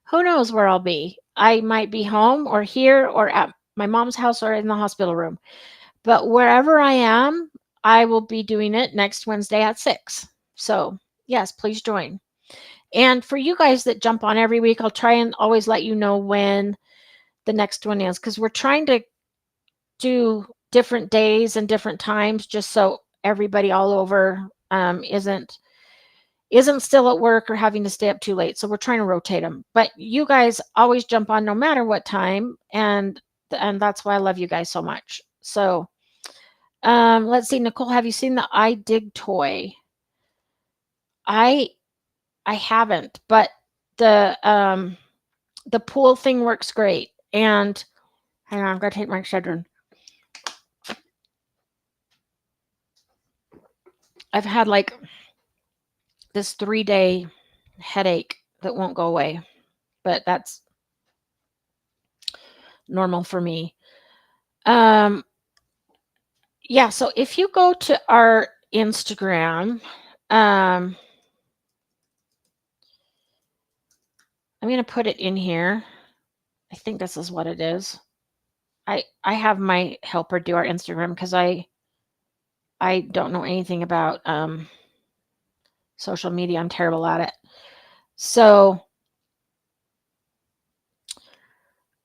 who knows where I'll be? I might be home or here or at my mom's house or in the hospital room. But wherever I am, I will be doing it next Wednesday at 6. So, yes, please join. And for you guys that jump on every week, I'll try and always let you know when the next one is, because we're trying to do different days and different times just so everybody all over isn't still at work or having to stay up too late. So we're trying to rotate them. But you guys always jump on no matter what time, and that's why I love you guys so much. So let's see, Nicole, have you seen the I Dig toy? I haven't, but the the pool thing works great. And hang on, I'm gonna take my Excedrin. I've had like this 3-day headache that won't go away, but that's normal for me. Yeah, so if you go to our Instagram, I'm going to put it in here. I think this is what it is. I have my helper do our Instagram because I don't know anything about social media. I'm terrible at it. So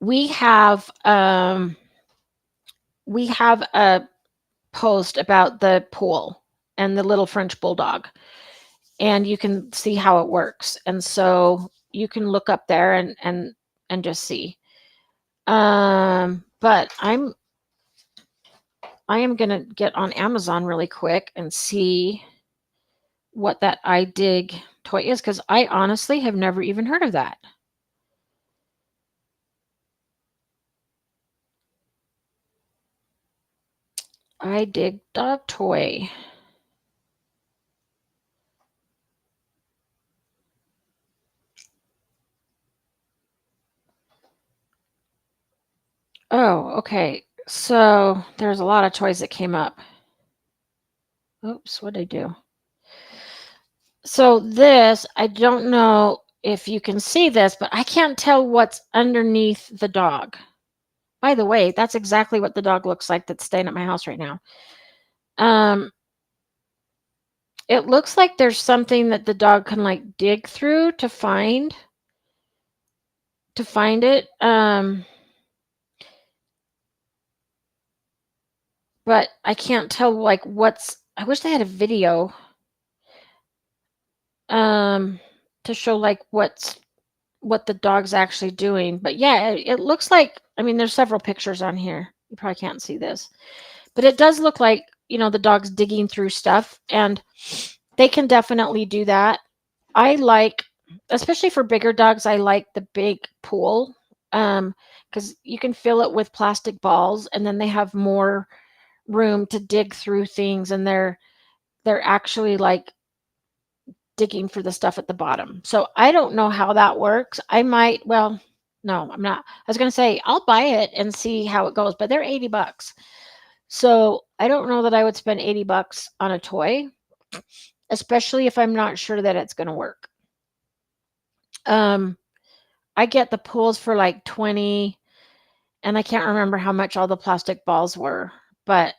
we have a post about the pool and the little French bulldog, and you can see how it works. And so you can look up there and just see. But I am going to get on Amazon really quick and see what that I Dig toy is, because I honestly have never even heard of that. I Dig dog toy. Oh, okay. So there's a lot of toys that came up. Oops, what did I do? So this, I don't know if you can see this, but I can't tell what's underneath the dog. By the way, that's exactly what the dog looks like that's staying at my house right now. It looks like there's something that the dog can like dig through to find it. But I can't tell like what's. I wish they had a video to show like what the dog's actually doing. But yeah, it looks like, I mean, there's several pictures on here. You probably can't see this, but it does look like, the dog's digging through stuff, and they can definitely do that. I like, especially for bigger dogs, I like the big pool, because you can fill it with plastic balls, and then they have more room to dig through things, and they're actually like digging for the stuff at the bottom. So I don't know how that works. I might, well, no, I'm not. I was going to say I'll buy it and see how it goes, but they're $80. So I don't know that I would spend $80 on a toy, especially if I'm not sure that it's going to work. I get the pools for like 20, and I can't remember how much all the plastic balls were, but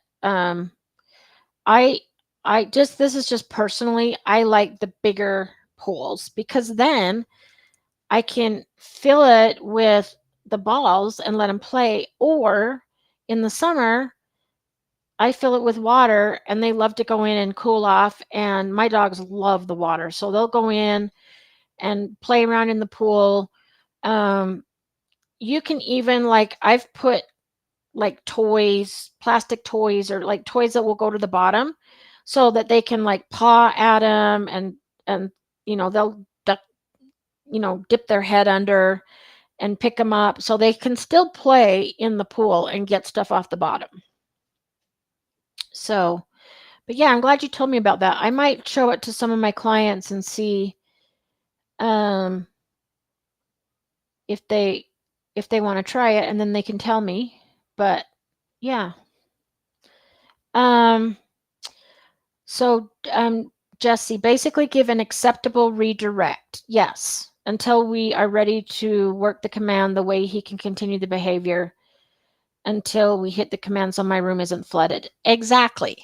this is just personally, I like the bigger pools, because then I can fill it with the balls and let them play. Or in the summer, I fill it with water, and they love to go in and cool off. And my dogs love the water, so they'll go in and play around in the pool. You can even, like, I've put like toys, plastic toys, or like toys that will go to the bottom, so that they can like paw at them, and they'll duck, dip their head under and pick them up, so they can still play in the pool and get stuff off the bottom. So, but yeah, I'm glad you told me about that. I might show it to some of my clients and see if they want to try it, and then they can tell me. But yeah. So, Jesse, basically give an acceptable redirect. Yes, until we are ready to work the command the way he can continue the behavior, until we hit the command so my room isn't flooded. Exactly.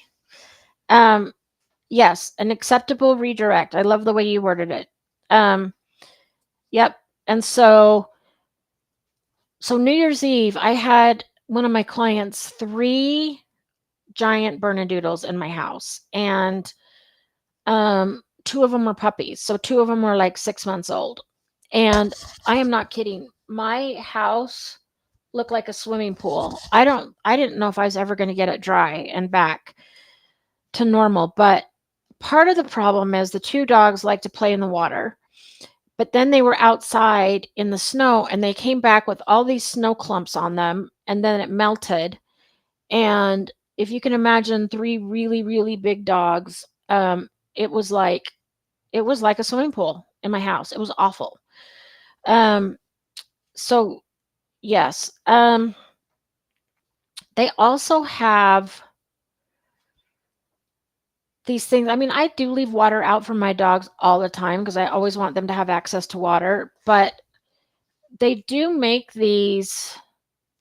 Yes, an acceptable redirect. I love the way you worded it. Yep. And so New Year's Eve, I had one of my clients 3 giant Bernedoodles in my house, and 2 of them were puppies. So 2 of them were like 6 months old. And I am not kidding. My house looked like a swimming pool. I didn't know if I was ever going to get it dry and back to normal. But part of the problem is the 2 dogs like to play in the water. But then they were outside in the snow and they came back with all these snow clumps on them, and then it melted. And if you can imagine 3 really, really big dogs, it was like a swimming pool in my house. It was awful. Um, so yes, they also have these things. I mean, I do leave water out for my dogs all the time because I always want them to have access to water, but they do make these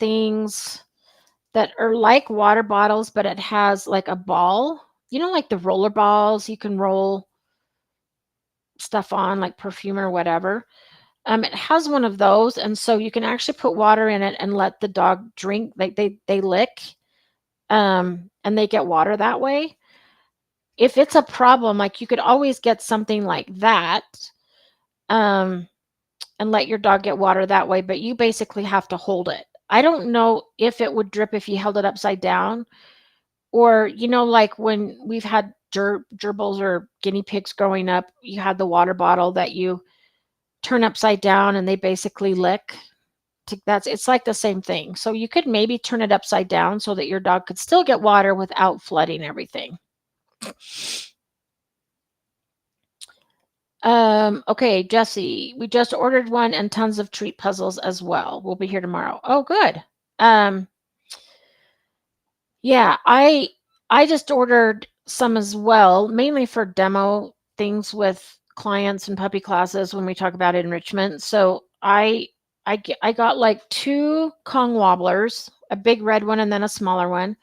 things that are like water bottles, but it has like a ball, like the roller balls you can roll stuff on, like perfume or whatever. It has one of those, and so you can actually put water in it and let the dog drink. Like they lick, and they get water that way. If it's a problem, like you could always get something like that, um, and let your dog get water that way. But you basically have to hold it. I don't know if it would drip if you held it upside down, or like when we've had gerbils or guinea pigs growing up, you had the water bottle that you turn upside down and they basically lick. It's like the same thing. So you could maybe turn it upside down so that your dog could still get water without flooding everything. Okay, Jesse, we just ordered one and tons of treat puzzles as well. We'll be here tomorrow. Oh, good. Yeah, I just ordered some as well, mainly for demo things with clients and puppy classes when we talk about enrichment. So I got like 2 Kong wobblers, a big red one and then a smaller one.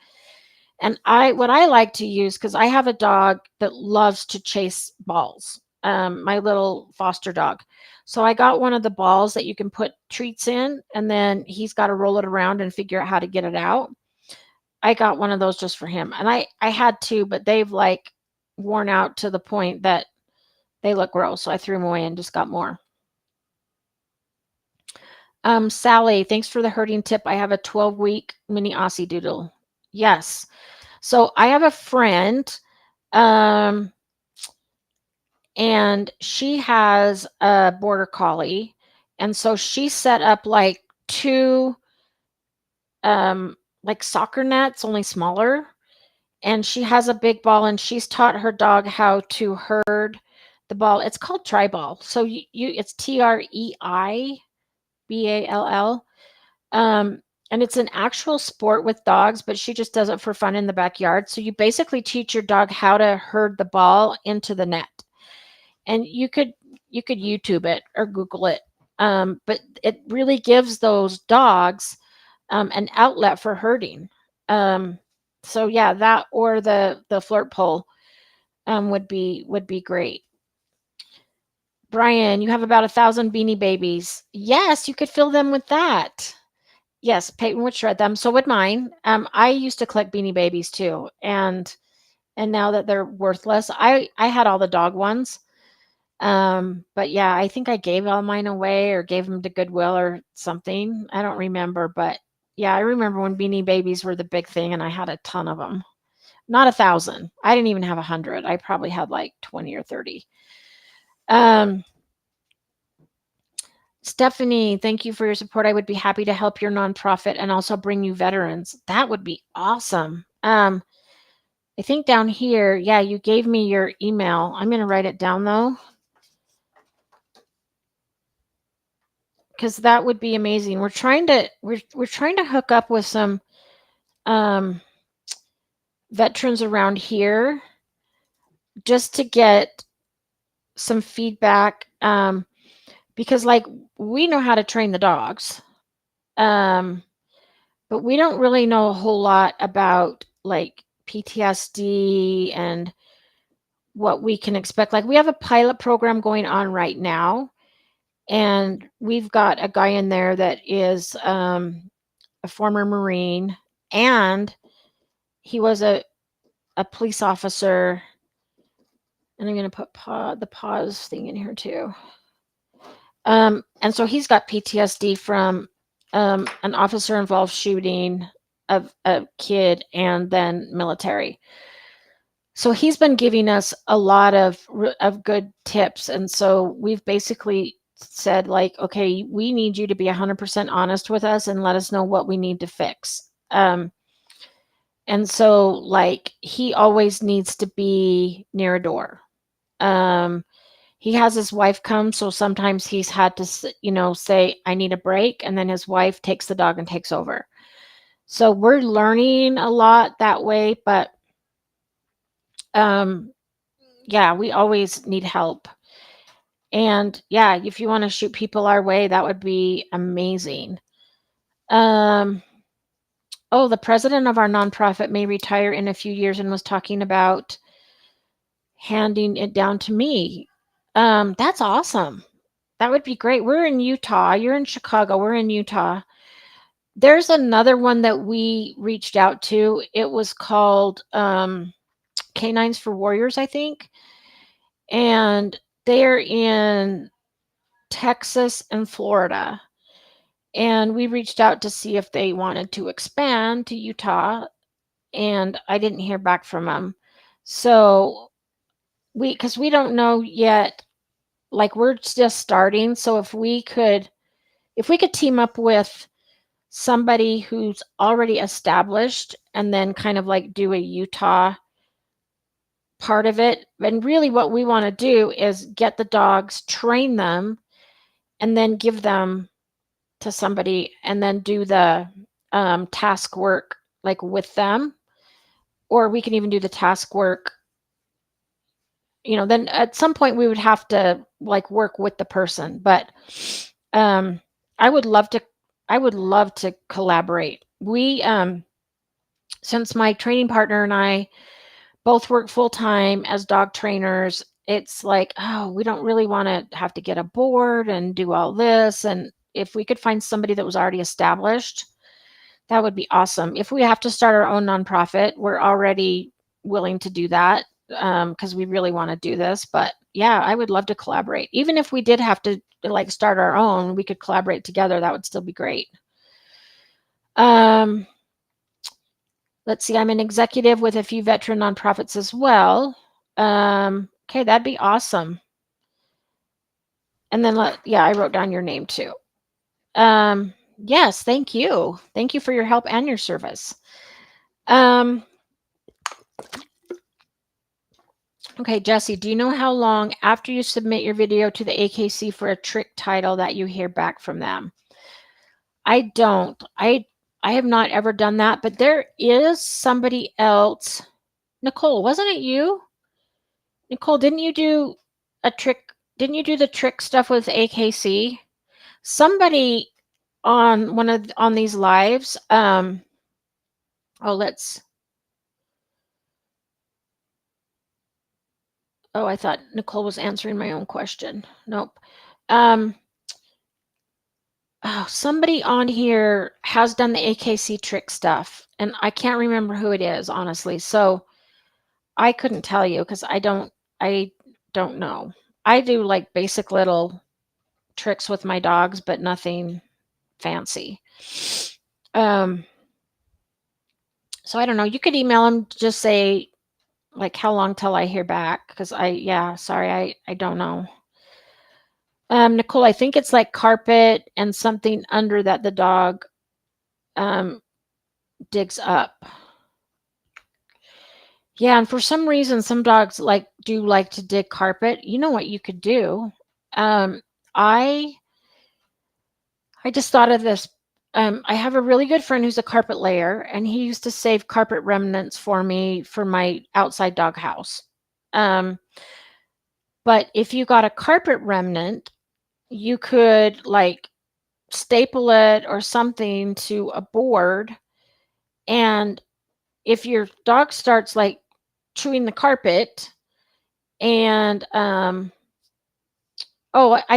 And what I like to use, because I have a dog that loves to chase balls, my little foster dog. So I got one of the balls that you can put treats in, and then he's got to roll it around and figure out how to get it out. I got one of those just for him. And I had 2, but they've like worn out to the point that they look gross. So I threw them away and just got more. Sally, thanks for the herding tip. I have a 12-week mini Aussie Doodle. Yes. So I have a friend, and she has a border collie. And so she set up like 2, like soccer nets, only smaller. And she has a big ball, and she's taught her dog how to herd the ball. It's called tri-ball. So it's TREIBALL. And it's an actual sport with dogs, but she just does it for fun in the backyard. So you basically teach your dog how to herd the ball into the net. And you could YouTube it or Google it. But it really gives those dogs an outlet for herding. So yeah, that or the flirt pole would be great. Brian, you have about 1,000 beanie babies. Yes, you could fill them with that. Yes, Peyton would shred them. So would mine. I used to collect beanie babies too, and now that they're worthless, I had all the dog ones. But yeah, I think I gave all mine away or gave them to Goodwill or something. I don't remember, but yeah, I remember when beanie babies were the big thing, and I had a ton of them. Not 1,000. I didn't even have 100. I probably had like 20 or 30. Stephanie, thank you for your support. I would be happy to help your nonprofit and also bring you veterans. That would be awesome. I think down here, yeah, you gave me your email. I'm going to write it down though, because that would be amazing. We're trying to hook up with some veterans around here just to get some feedback, because like we know how to train the dogs, but we don't really know a whole lot about like PTSD and what we can expect. Like we have a pilot program going on right now, and we've got a guy in there that is a former Marine, and he was a police officer. And I'm going to put the pause thing in here too. And so he's got PTSD from an officer involved shooting of a kid and then military. So he's been giving us a lot of good tips. And so we've basically said, like, okay, we need you to be 100% honest with us and let us know what we need to fix. And so, like, he always needs to be near a door. He has his wife come, so sometimes he's had to, say, I need a break, and then his wife takes the dog and takes over. So we're learning a lot that way, but yeah, we always need help. And yeah, if you want to shoot people our way, that would be amazing. Oh, the president of our nonprofit may retire in a few years and was talking about handing it down to me. That's awesome. That would be great. We're in Utah. You're in Chicago. We're in Utah. There's another one that we reached out to. It was called Canines for Warriors, I think. And they're in Texas and Florida. And we reached out to see if they wanted to expand to Utah. And I didn't hear back from them. So because we don't know yet, like, we're just starting. So if we could team up with somebody who's already established and then kind of like do a Utah part of it. And really what we want to do is get the dogs, train them, and then give them to somebody and then do the task work like with them. Or we can even do the task work, then at some point we would have to like work with the person. But I would love to collaborate. We since my training partner and I both work full time as dog trainers, it's like, oh, we don't really want to have to get a board and do all this. And if we could find somebody that was already established, that would be awesome. If we have to start our own nonprofit, we're already willing to do that because we really want to do this. But yeah, I would love to collaborate. Even if we did have to like start our own, we could collaborate together. That would still be great. Let's see, I'm an executive with a few veteran nonprofits as well. Okay, that'd be awesome. And then, I wrote down your name too. Yes, thank you. Thank you for your help and your service. Okay, Jesse, do you know how long after you submit your video to the AKC for a trick title that you hear back from them? I don't. I have not ever done that, but there is somebody else. Nicole, wasn't it you? Nicole, didn't you do a trick? Didn't you do the trick stuff with AKC? Somebody on on these lives. Oh, I thought Nicole was answering my own question. Nope. Oh, somebody on here has done the AKC trick stuff, and I can't remember who it is, honestly. So I couldn't tell you because I don't know. I do like basic little tricks with my dogs, but nothing fancy. So I don't know. You could email them, just say like how long till I hear back, because sorry, I don't know. Nicole, I think it's like carpet and something under that the dog digs up. Yeah, and for some reason, some dogs do like to dig carpet. You know what you could do? I just thought of this. I have a really good friend who's a carpet layer, and he used to save carpet remnants for me for my outside dog house. But if you got a carpet remnant, you could like staple it or something to a board, and if your dog starts like chewing the carpet and I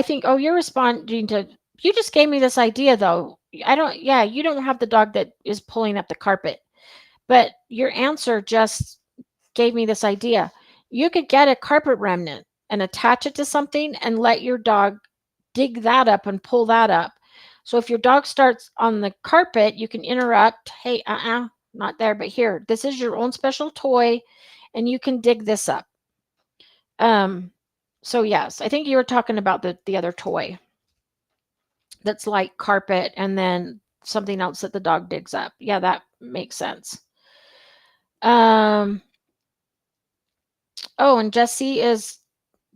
think you're responding to, you just gave me this idea though. You don't have the dog that is pulling up the carpet, but your answer just gave me this idea. You could get a carpet remnant and attach it to something and let your dog dig that up and pull that up. So if your dog starts on the carpet, you can interrupt. Hey, not there, but here, this is your own special toy and you can dig this up. So yes, I think you were talking about the other toy. that's like carpet and then something else that the dog digs up. Yeah, that makes sense. Um, oh, and Jesse is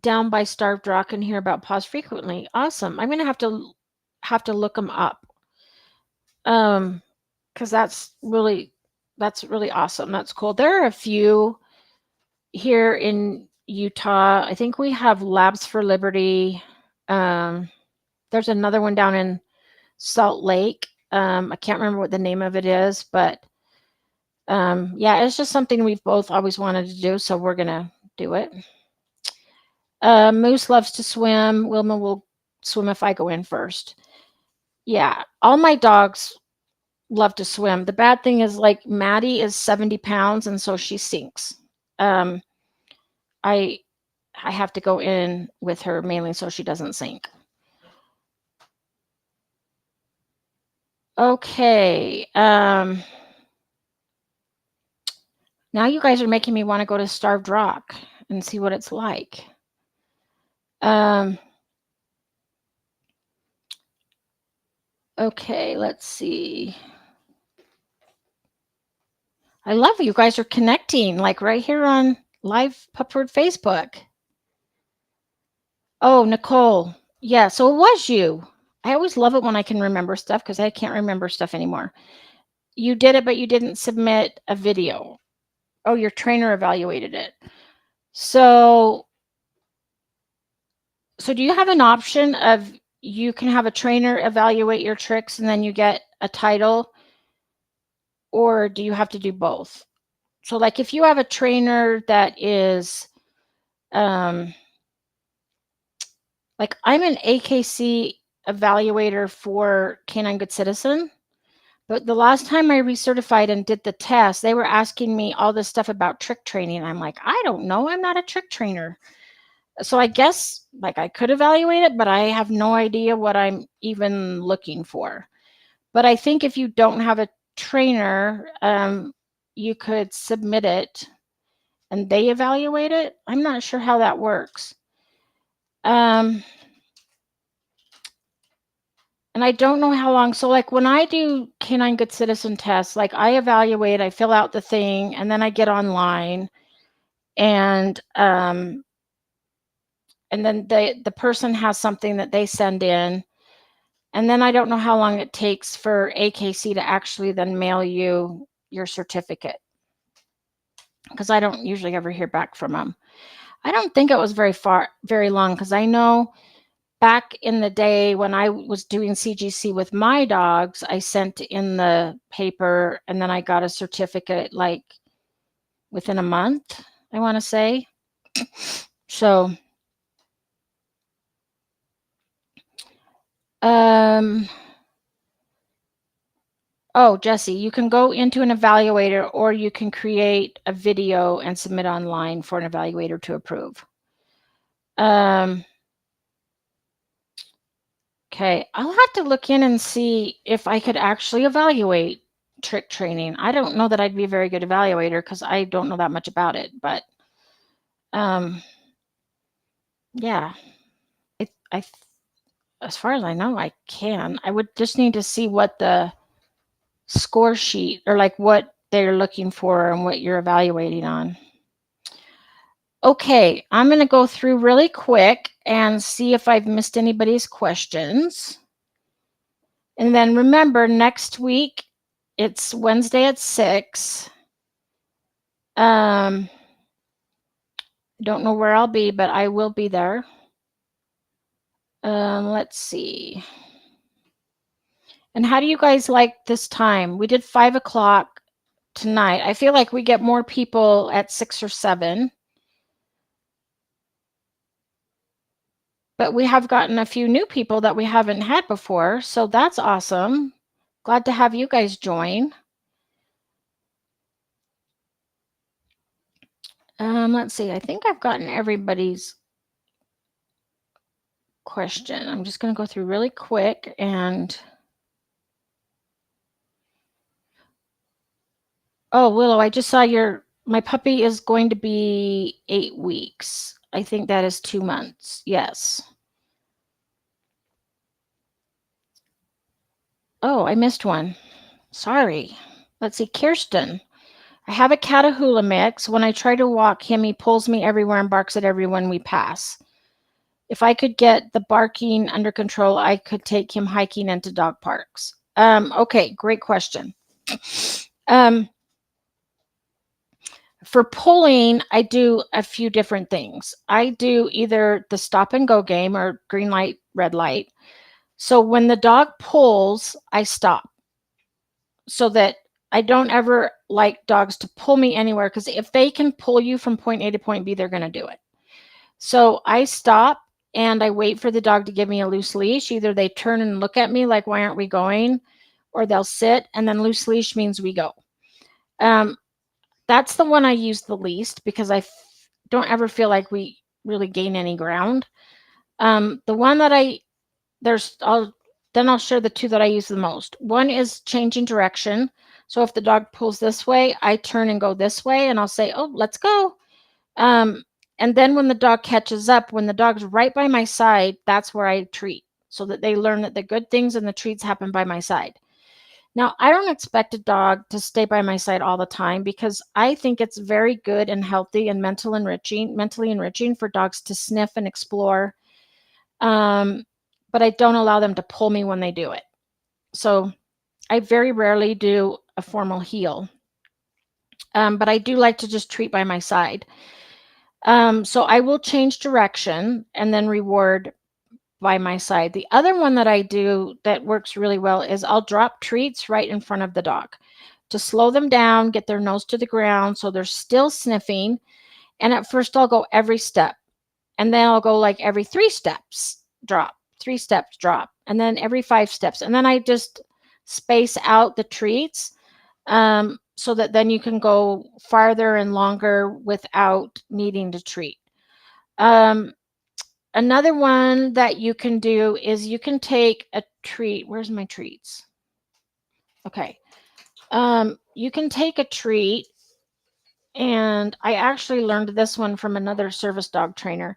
down by Starved Rock and hear about paws frequently. Awesome. I'm gonna have to look them up. Because that's really awesome. That's cool. There are a few here in Utah. I think we have Labs for Liberty. There's another one down in Salt Lake. I can't remember what the name of it is, but yeah, it's just something we've both always wanted to do, so we're gonna do it. Moose loves to swim. Wilma will swim if I go in first. Yeah, all my dogs love to swim. The bad thing is, like, Maddie is 70 pounds, and so she sinks. Um, I I have to go in with her mainly so she doesn't sink. Okay. Now you guys are making me want to go to Starved Rock and see what it's like. Okay, let's see. I love you guys are connecting, like, right here on live Pupford Facebook. Oh, Nicole. Yeah, so it was you. I always love it when I can remember stuff because I can't remember stuff anymore. You did it, but you didn't submit a video. Oh, your trainer evaluated it. So do you have an option of you can have a trainer evaluate your tricks and then you get a title, or do you have to do both? So, like, if you have a trainer that is, like, I'm an AKC evaluator for Canine Good Citizen, but the last time I recertified and did the test, they were asking me all this stuff about trick training. I'm like, I don't know. I'm not a trick trainer. So I guess, like, I could evaluate it, but I have no idea what I'm even looking for. But I think if you don't have a trainer, you could submit it and they evaluate it. I'm not sure how that works. And I don't know how long. So, like, when I do Canine Good Citizen tests, like, I evaluate, I fill out the thing, and then I get online, and then the person has something that they send in, and then I don't know how long it takes for AKC to actually then mail you your certificate, because I don't usually ever hear back from them. I don't think it was very long, because I know back in the day when I was doing CGC with my dogs, I sent in the paper and then I got a certificate, like, within a month, I want to say. So, oh, Jesse, you can go into an evaluator or you can create a video and submit online for an evaluator to approve. Okay, I'll have to look in and see if I could actually evaluate trick training. I don't know that I'd be a very good evaluator because I don't know that much about it, but yeah, I as far as I know, I can. I would just need to see what the score sheet, or, like, what they're looking for and what you're evaluating on. Okay, I'm going to go through really quick and see if I've missed anybody's questions. And then remember, next week, it's Wednesday at 6. Don't know where I'll be, but I will be there. Let's see. And how do you guys like this time? We did 5 o'clock tonight. I feel like we get more people at 6 or 7. But we have gotten a few new people that we haven't had before, so that's awesome. Glad to have you guys join. Let's see. I think I've gotten everybody's question. I'm just going to go through really quick and... Oh, Willow, I just saw my puppy is going to be 8 weeks. I think that is 2 months. Yes. Oh, I missed one. Sorry. Let's see. Kirsten. I have a Catahoula mix. When I try to walk him, he pulls me everywhere and barks at everyone we pass. If I could get the barking under control, I could take him hiking into dog parks. Okay, great question. Um, for pulling, I do a few different things. I do either the stop and go game or green light, red light. So when the dog pulls, I stop so that I don't ever like dogs to pull me anywhere, because if they can pull you from point A to point B, they're going to do it. So I stop and I wait for the dog to give me a loose leash. Either they turn and look at me like, why aren't we going? Or they'll sit, and then loose leash means we go. That's the one I use the least because don't ever feel like we really gain any ground. The one that I'll share the two that I use the most. One is changing direction. So if the dog pulls this way, I turn and go this way, and I'll say, oh, let's go. And then when the dog catches up, when the dog's right by my side, that's where I treat, so that they learn that the good things and the treats happen by my side. Now, I don't expect a dog to stay by my side all the time, because I think it's very good and healthy and mentally enriching for dogs to sniff and explore. But I don't allow them to pull me when they do it. So I very rarely do a formal heel. But I do like to just treat by my side. So I will change direction and then reward by my side. The other one that I do that works really well is I'll drop treats right in front of the dog to slow them down, get their nose to the ground so they're still sniffing. And at first I'll go every step, and then I'll go like every 3 steps, drop, 3 steps, drop, and then every 5 steps. And then I just space out the treats, so that then you can go farther and longer without needing to treat. Another one that you can do is you can take a treat. Where's my treats? Okay. You can take a treat, and I actually learned this one from another service dog trainer.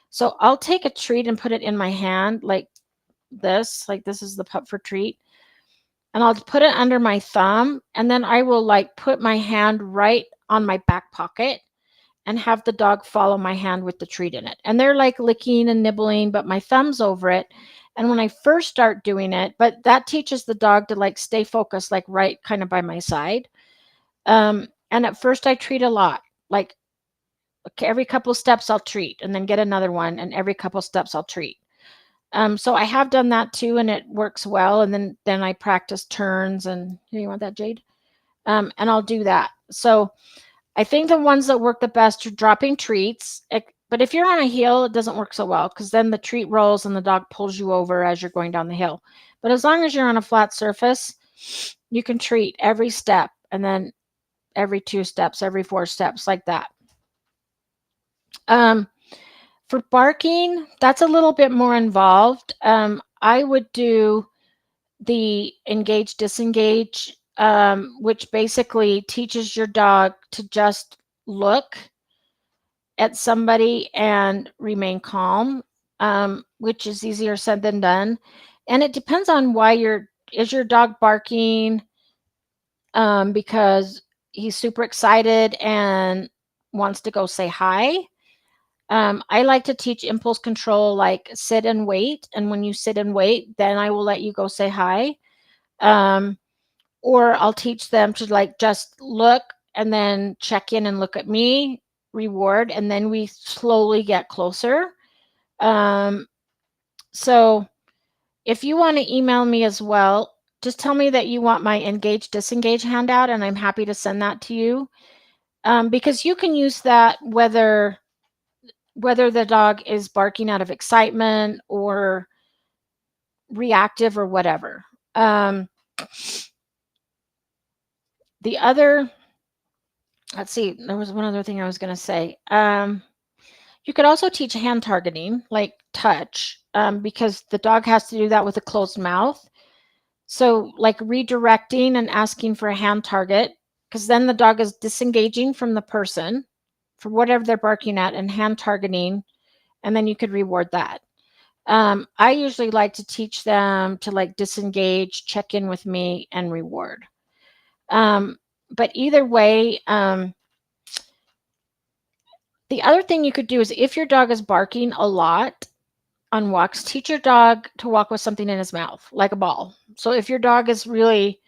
So I'll take a treat and put it in my hand like this is the Pupford treat. And I'll put it under my thumb, and then I will like put my hand right on my back pocket and have the dog follow my hand with the treat in it. And they're like licking and nibbling, but my thumb's over it. And when I first start doing it, but that teaches the dog to like stay focused, like right kind of by my side. And at first I treat a lot, like okay, every couple steps I'll treat, and then get another one, and every couple steps I'll treat. So I have done that too, and it works well. And then I practice turns, and here, you want that, Jade? And I'll do that. So I think the ones that work the best are dropping treats. But if you're on a hill, it doesn't work so well, because then the treat rolls and the dog pulls you over as you're going down the hill. But as long as you're on a flat surface, you can treat every step, and then every 2 steps, every 4 steps, like that. For barking, that's a little bit more involved. I would do the engage, disengage, which basically teaches your dog to just look at somebody and remain calm, which is easier said than done. And it depends on why is your dog barking because he's super excited and wants to go say hi. I like to teach impulse control, like sit and wait. And when you sit and wait, then I will let you go say hi. Or I'll teach them to like just look and then check in and look at me, reward, and then we slowly get closer. So if you want to email me as well, just tell me that you want my engage, disengage handout, and I'm happy to send that to you. Because you can use that whether the dog is barking out of excitement or reactive or whatever. The other, let's see, there was one other thing I was going to say. You could also teach hand targeting, like touch, because the dog has to do that with a closed mouth. So like redirecting and asking for a hand target, because then the dog is disengaging from the person for whatever they're barking at and hand targeting, and then you could reward that. I usually like to teach them to like disengage, check in with me, and reward. But either way, the other thing you could do is if your dog is barking a lot on walks, teach your dog to walk with something in his mouth, like a ball. So if your dog is really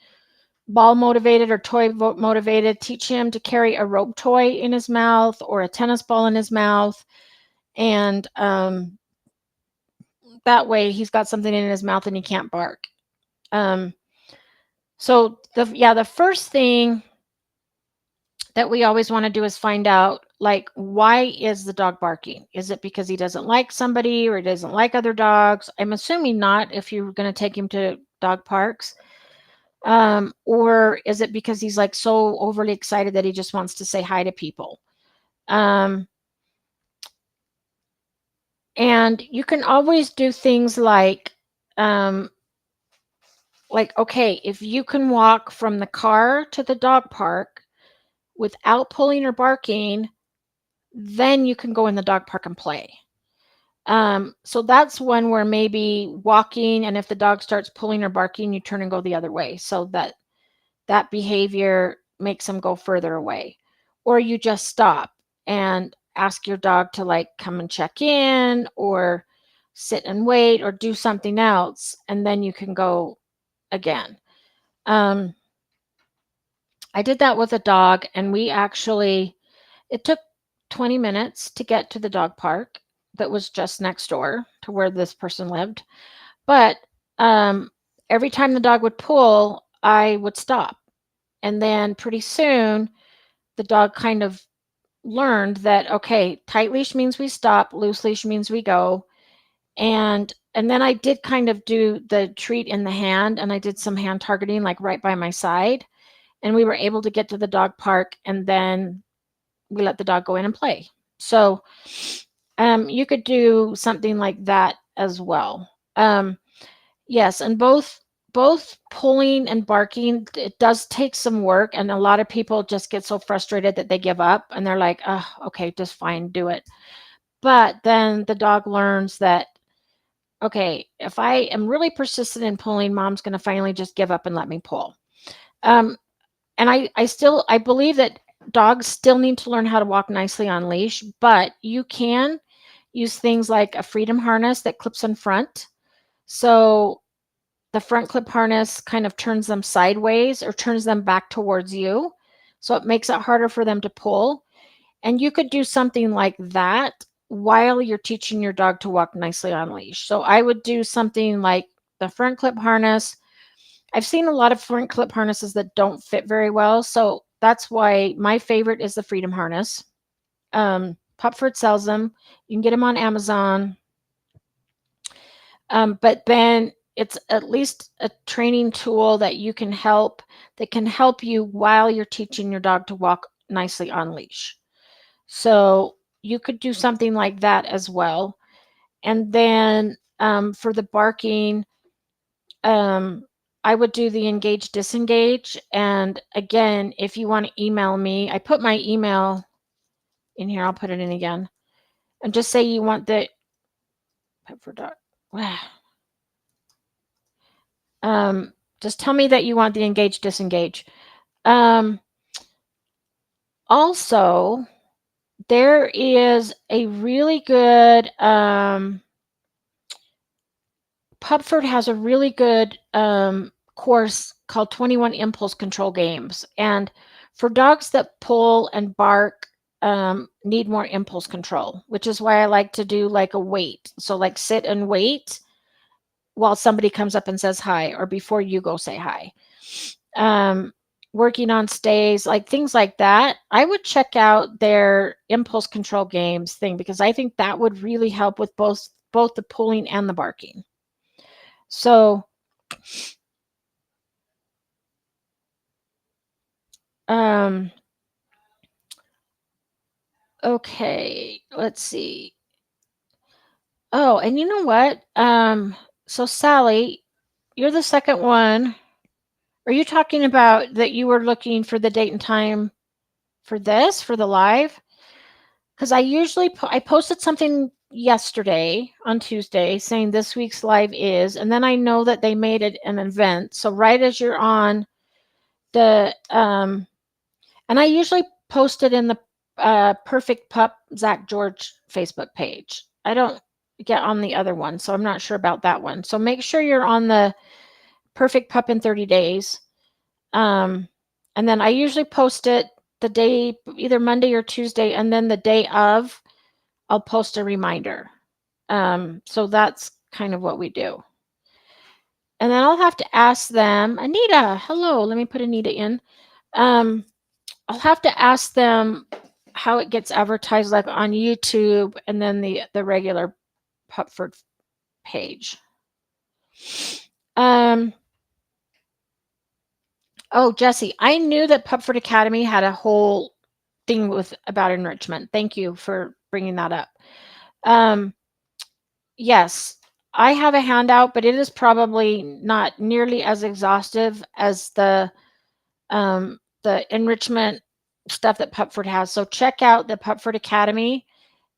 ball motivated or toy motivated, teach him to carry a rope toy in his mouth or a tennis ball in his mouth. And that way he's got something in his mouth and he can't bark. So the first thing that we always want to do is find out, like, why is the dog barking? Is it because he doesn't like somebody or he doesn't like other dogs? I'm assuming not if you're going to take him to dog parks. Or is it because he's like so overly excited that he just wants to say hi to people? And you can always do things like, okay, if you can walk from the car to the dog park without pulling or barking, then you can go in the dog park and play. So that's one where maybe walking, and if the dog starts pulling or barking, you turn and go the other way, so that behavior makes them go further away. Or you just stop and ask your dog to like come and check in or sit and wait or do something else, and then you can go again. I did that with a dog, and it took 20 minutes to get to the dog park that was just next door to where this person lived. But every time the dog would pull, I would stop. And then pretty soon, the dog kind of learned that, okay, tight leash means we stop, loose leash means we go. And then I did kind of do the treat in the hand, and I did some hand targeting like right by my side. And we were able to get to the dog park, and then we let the dog go in and play. So you could do something like that as well. Yes, and both pulling and barking, it does take some work, and a lot of people just get so frustrated that they give up, and they're like, oh, okay, just fine, do it. But then the dog learns that, okay, if I am really persistent in pulling, mom's going to finally just give up and let me pull. And I believe that dogs still need to learn how to walk nicely on leash, but you can use things like a freedom harness that clips in front. So the front clip harness kind of turns them sideways or turns them back towards you. So it makes it harder for them to pull. And you could do something like that while you're teaching your dog to walk nicely on leash. So I would do something like the front clip harness. I've seen a lot of front clip harnesses that don't fit very well. So that's why my favorite is the freedom harness. Pupford sells them. You can get them on Amazon. But then it's at least a training tool that can help you while you're teaching your dog to walk nicely on leash. So you could do something like that as well. And then for the barking, I would do the engage disengage. And again, if you want to email me, I put my email in here. I'll put it in again. And just say you want the Pepper dog. Just tell me that you want the engage disengage. Also, there is a really good Pupford has a really good course called 21 Impulse Control Games. And for dogs that pull and bark, need more impulse control, which is why I like to do like a wait. So like sit and wait while somebody comes up and says hi, or before you go say hi. Working on stays, like things like that. I would check out their impulse control games thing, because I think that would really help with both the pulling and the barking. So okay, let's see. Oh, and you know what? So Sally, you're the second one. Are you talking about that you were looking for the date and time for the live? Because I usually I posted something yesterday on Tuesday saying this week's live is, and then I know that they made it an event. So right as you're on the, and I usually post it in the Perfect Pup Zach George Facebook page. I don't get on the other one, so I'm not sure about that one. So make sure you're on the Perfect Pup in 30 days. And then I usually post it the day, either Monday or Tuesday, and then the day of, I'll post a reminder. So that's kind of what we do. And then I'll have to ask them, Anita, hello, let me put Anita in. I'll have to ask them how it gets advertised, like on YouTube and then the regular Pupford page. Oh, Jesse, I knew that Pupford Academy had a whole thing about enrichment. Thank you for bringing that up. Yes, I have a handout, but it is probably not nearly as exhaustive as the enrichment stuff that Pupford has. So check out the Pupford Academy,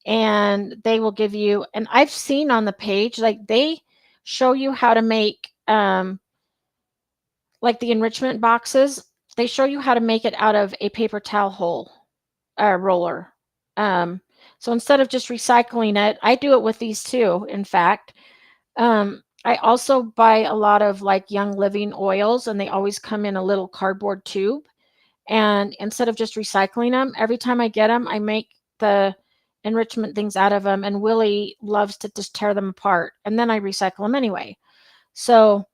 and they will give you. And I've seen on the page, like they show you how to make like the enrichment boxes. They show you how to make it out of a paper towel roller. So instead of just recycling it, I do it with these too. In fact, I also buy a lot of like Young Living oils, and they always come in a little cardboard tube. And instead of just recycling them, every time I get them, I make the enrichment things out of them. And Willie loves to just tear them apart, and then I recycle them anyway. So,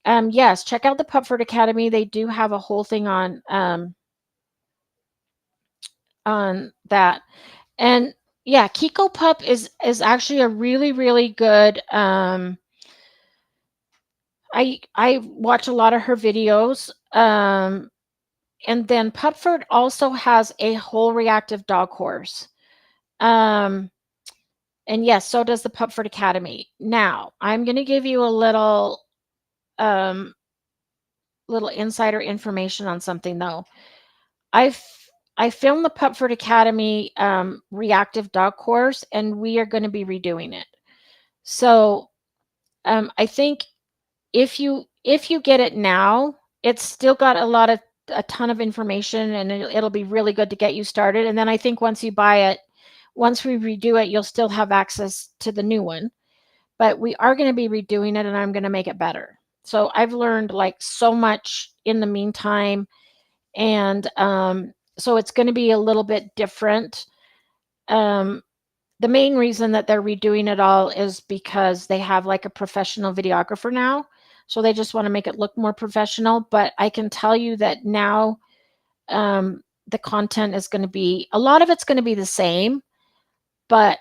yes, check out the Pupford Academy. They do have a whole thing on that. And yeah, Kiko Pup is actually a really, really good. I watch a lot of her videos. And then Pupford also has a whole reactive dog course. And yes, so does the Pupford Academy. Now, I'm going to give you a little insider information on something though. I filmed the Pupford Academy reactive dog course, and we are going to be redoing it. So I think if you get it now, it's still got a ton of information, and it'll be really good to get you started. And then I think once you buy it, once we redo it, you'll still have access to the new one. But we are going to be redoing it, and I'm going to make it better. So I've learned like so much in the meantime, and so it's going to be a little bit different. The main reason that they're redoing it all is because they have like a professional videographer now. So they just want to make it look more professional. But I can tell you that now the content is going to be, a lot of it's going to be the same, but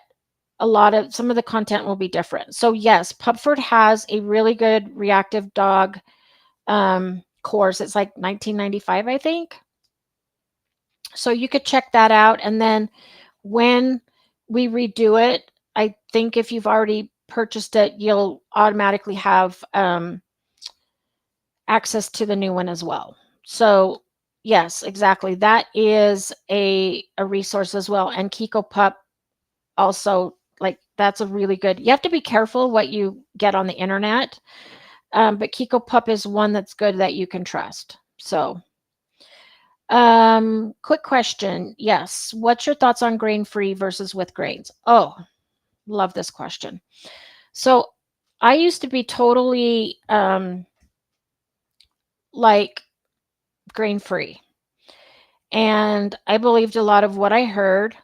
some of the content will be different. So yes, Pupford has a really good reactive dog course. It's like $19.95, I think. So you could check that out. And then when we redo it, I think if you've already purchased it, you'll automatically have access to the new one as well. So yes, exactly. That is a resource as well. And Kiko Pup also, like, that's a really good, you have to be careful what you get on the internet. But Kiko Pup is one that's good that you can trust. So quick question. Yes. What's your thoughts on grain-free versus with grains? Oh, love this question. So I used to be totally like grain-free. And I believed a lot of what I heard,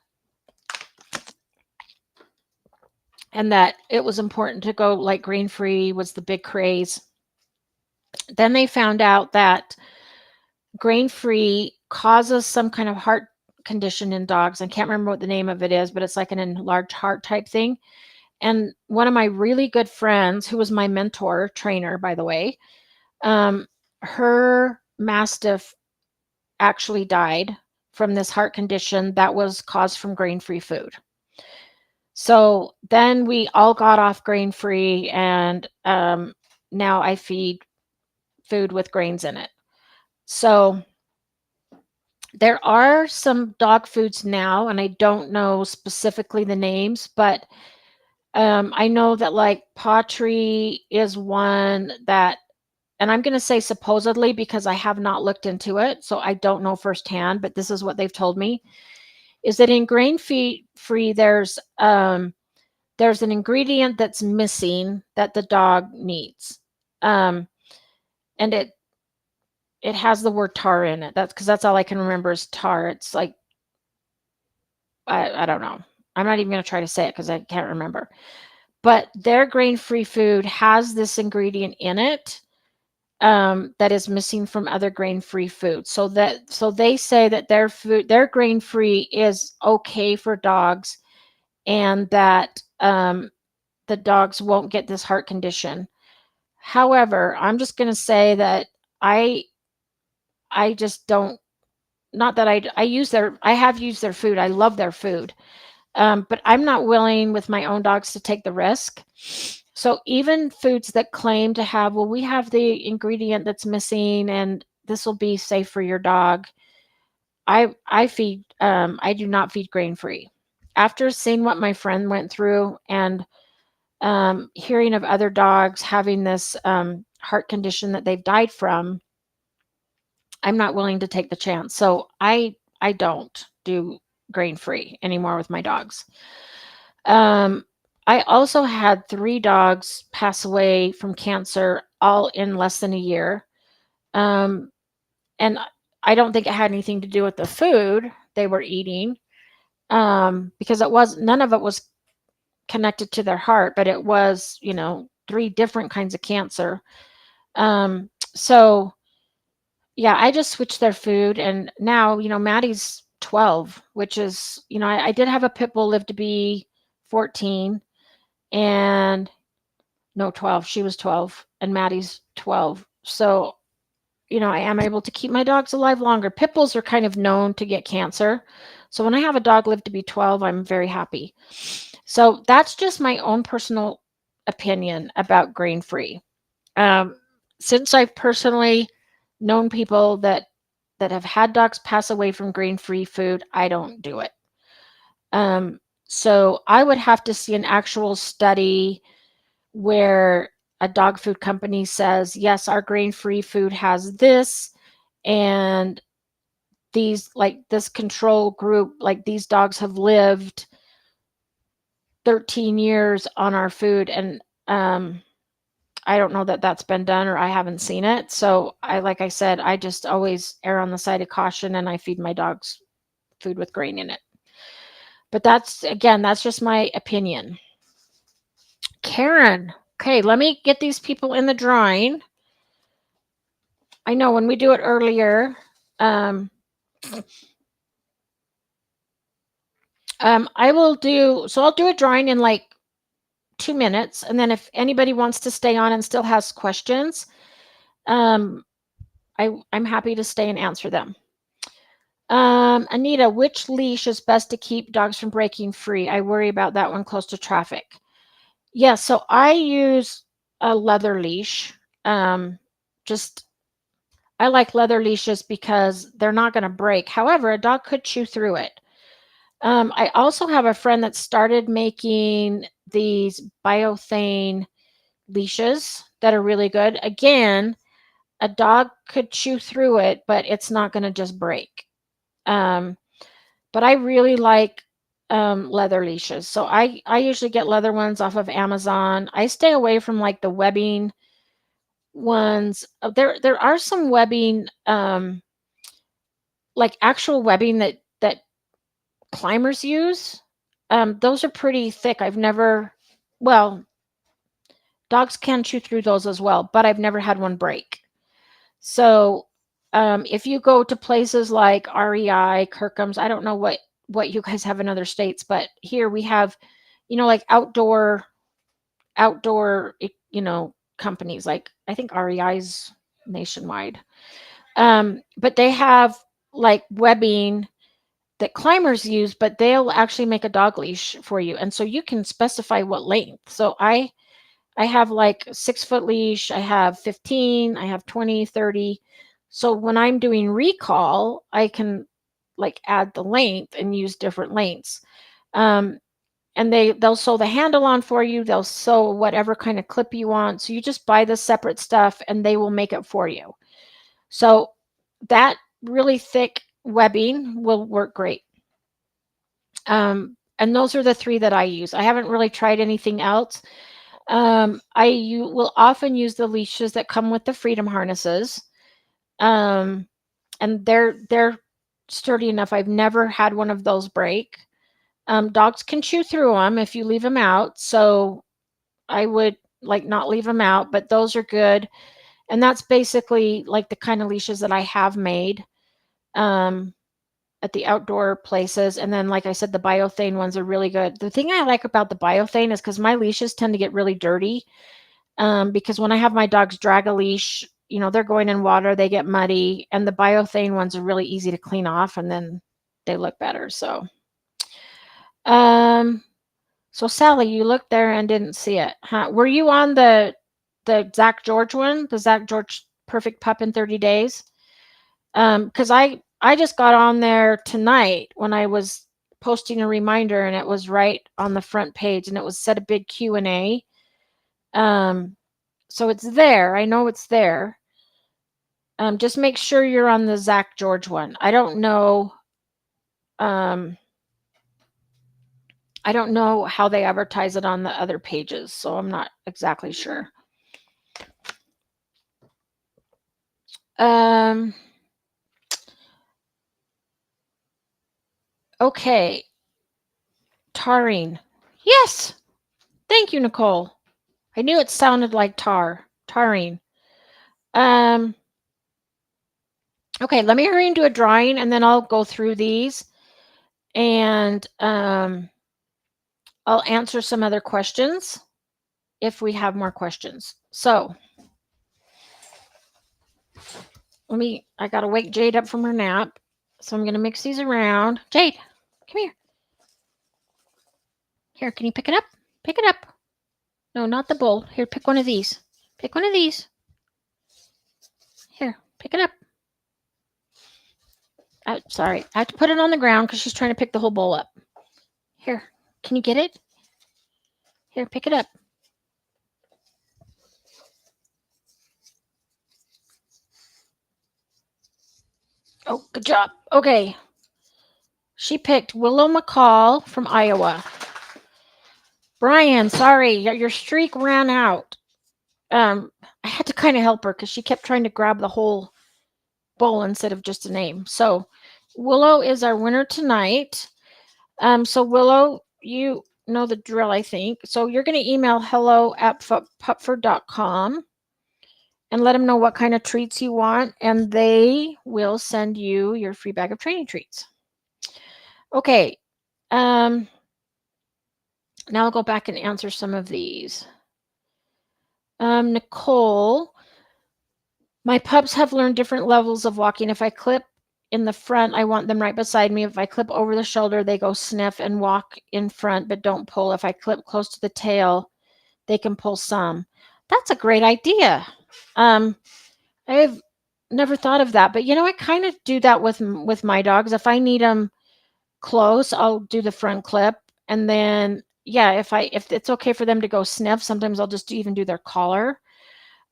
and that it was important to go like grain-free was the big craze. Then they found out that grain-free causes some kind of heart condition in dogs. I can't remember what the name of it is, but it's like an enlarged heart type thing. And one of my really good friends, who was my mentor trainer, by the way, her Mastiff actually died from this heart condition that was caused from grain-free food. So then we all got off grain-free, and now I feed food with grains in it. So There are some dog foods now, and I don't know specifically the names, but I know that like pottery is one that, and I'm going to say supposedly because I have not looked into it, so I don't know firsthand, but this is what they've told me, is that in grain free there's an ingredient that's missing that the dog needs. Um, and it has the word tar in it. That's because that's all I can remember is tar. It's like I don't know. I'm not even going to try to say it because I can't remember. But their grain-free food has this ingredient in it that is missing from other grain-free foods. So they say that their grain-free is okay for dogs, and that the dogs won't get this heart condition. However, I'm just going to say that I I just don't. Not that I have used their food. I love their food. But I'm not willing with my own dogs to take the risk. So even foods that claim to have, well, we have the ingredient that's missing and this will be safe for your dog. I do not feed grain free. After seeing what my friend went through and hearing of other dogs having this heart condition that they've died from, I'm not willing to take the chance. So I don't do grain free anymore with my dogs. Um, I also had 3 dogs pass away from cancer all in less than a year. Um, and I don't think it had anything to do with the food they were eating, because none of it was connected to their heart, but it was, 3 different kinds of cancer. So yeah, I just switched their food, and now, Maddie's 12, which is, I did have a pit bull live to be 14, and no, 12. She was 12, and Maddie's 12. So, I am able to keep my dogs alive longer. Pit bulls are kind of known to get cancer. So when I have a dog live to be 12, I'm very happy. So that's just my own personal opinion about grain free. Um, since I've personally known people that have had dogs pass away from grain free food, I don't do it. So I would have to see an actual study where a dog food company says, yes, our grain free food has this, and these, like this control group, like these dogs have lived 13 years on our food. And I don't know that that's been done, or I haven't seen it. So like I said, I just always err on the side of caution, and I feed my dogs food with grain in it. But that's just my opinion. Karen, okay, let me get these people in the drawing. I know when we do it earlier, um, I'll do a drawing in like 2 minutes. And then if anybody wants to stay on and still has questions, I'm happy to stay and answer them. Anita, which leash is best to keep dogs from breaking free? I worry about that one close to traffic. Yeah, so I use a leather leash. Just I like leather leashes because they're not going to break. However, a dog could chew through it. I also have a friend that started making these Biothane leashes that are really good. Again, a dog could chew through it, but it's not going to just break. But I really like leather leashes. So I usually get leather ones off of Amazon. I stay away from like the webbing ones. There are some webbing, like actual webbing that climbers use. Those are pretty thick. Well, dogs can chew through those as well, but I've never had one break. So if you go to places like REI, Kirkham's, I don't know what you guys have in other states, but here we have, like outdoor, companies. Like I think REI's nationwide. But they have like webbing that climbers use, but they'll actually make a dog leash for you. And so you can specify what length. So I have like 6-foot leash, I have 15, I have 20, 30. So when I'm doing recall, I can like add the length and use different lengths. And they'll sew the handle on for you. They'll sew whatever kind of clip you want. So you just buy the separate stuff and they will make it for you. So that really thick webbing will work great. And those are the 3 that I use. I haven't really tried anything else. I will often use the leashes that come with the Freedom harnesses. And they're sturdy enough. I've never had one of those break. Dogs can chew through them if you leave them out. So I would like not leave them out, but those are good. And that's basically like the kind of leashes that I have made at the outdoor places. And then, like I said, the Biothane ones are really good. The thing I like about the Biothane is because my leashes tend to get really dirty. Because when I have my dogs drag a leash, they're going in water, they get muddy, and the Biothane ones are really easy to clean off, and then they look better. So Sally, you looked there and didn't see it, huh? Were you on the Zach George one, the Zach George Perfect Pup in 30 days? Because I just got on there tonight when I was posting a reminder, and it was right on the front page, and it said a big Q&A. So it's there. I know it's there. Just make sure you're on the Zach George one. I don't know how they advertise it on the other pages, so I'm not exactly sure. Okay. Tarring. Yes. Thank you, Nicole. I knew it sounded like tarring. Okay, let me hurry and do a drawing, and then I'll go through these, and I'll answer some other questions if we have more questions. So I got to wake Jade up from her nap, so I'm going to mix these around. Jade, come here. Here, can you pick it up? Pick it up. No, not the bowl. Here, pick one of these. Pick one of these. Here, pick it up. Sorry, I have to put it on the ground because she's trying to pick the whole bowl up. Here, can you get it? Here, pick it up. Oh, good job. Okay. She picked Willow McCall from Iowa. Brian, sorry, your streak ran out. I had to kind of help her because she kept trying to grab the whole bowl instead of just a name. So Willow is our winner tonight. So Willow, you know the drill, I think. So you're going to email hello@pupford.com and let them know what kind of treats you want, and they will send you your free bag of training treats. Okay. Now I'll go back and answer some of these. Nicole, my pups have learned different levels of walking. If I clip in the front, I want them right beside me. If I clip over the shoulder, they go sniff and walk in front, but don't pull. If I clip close to the tail, they can pull some. That's a great idea. I've never thought of that, but I kind of do that with my dogs. If I need them close, I'll do the front clip, and then if it's okay for them to go sniff, sometimes I'll just even do their collar.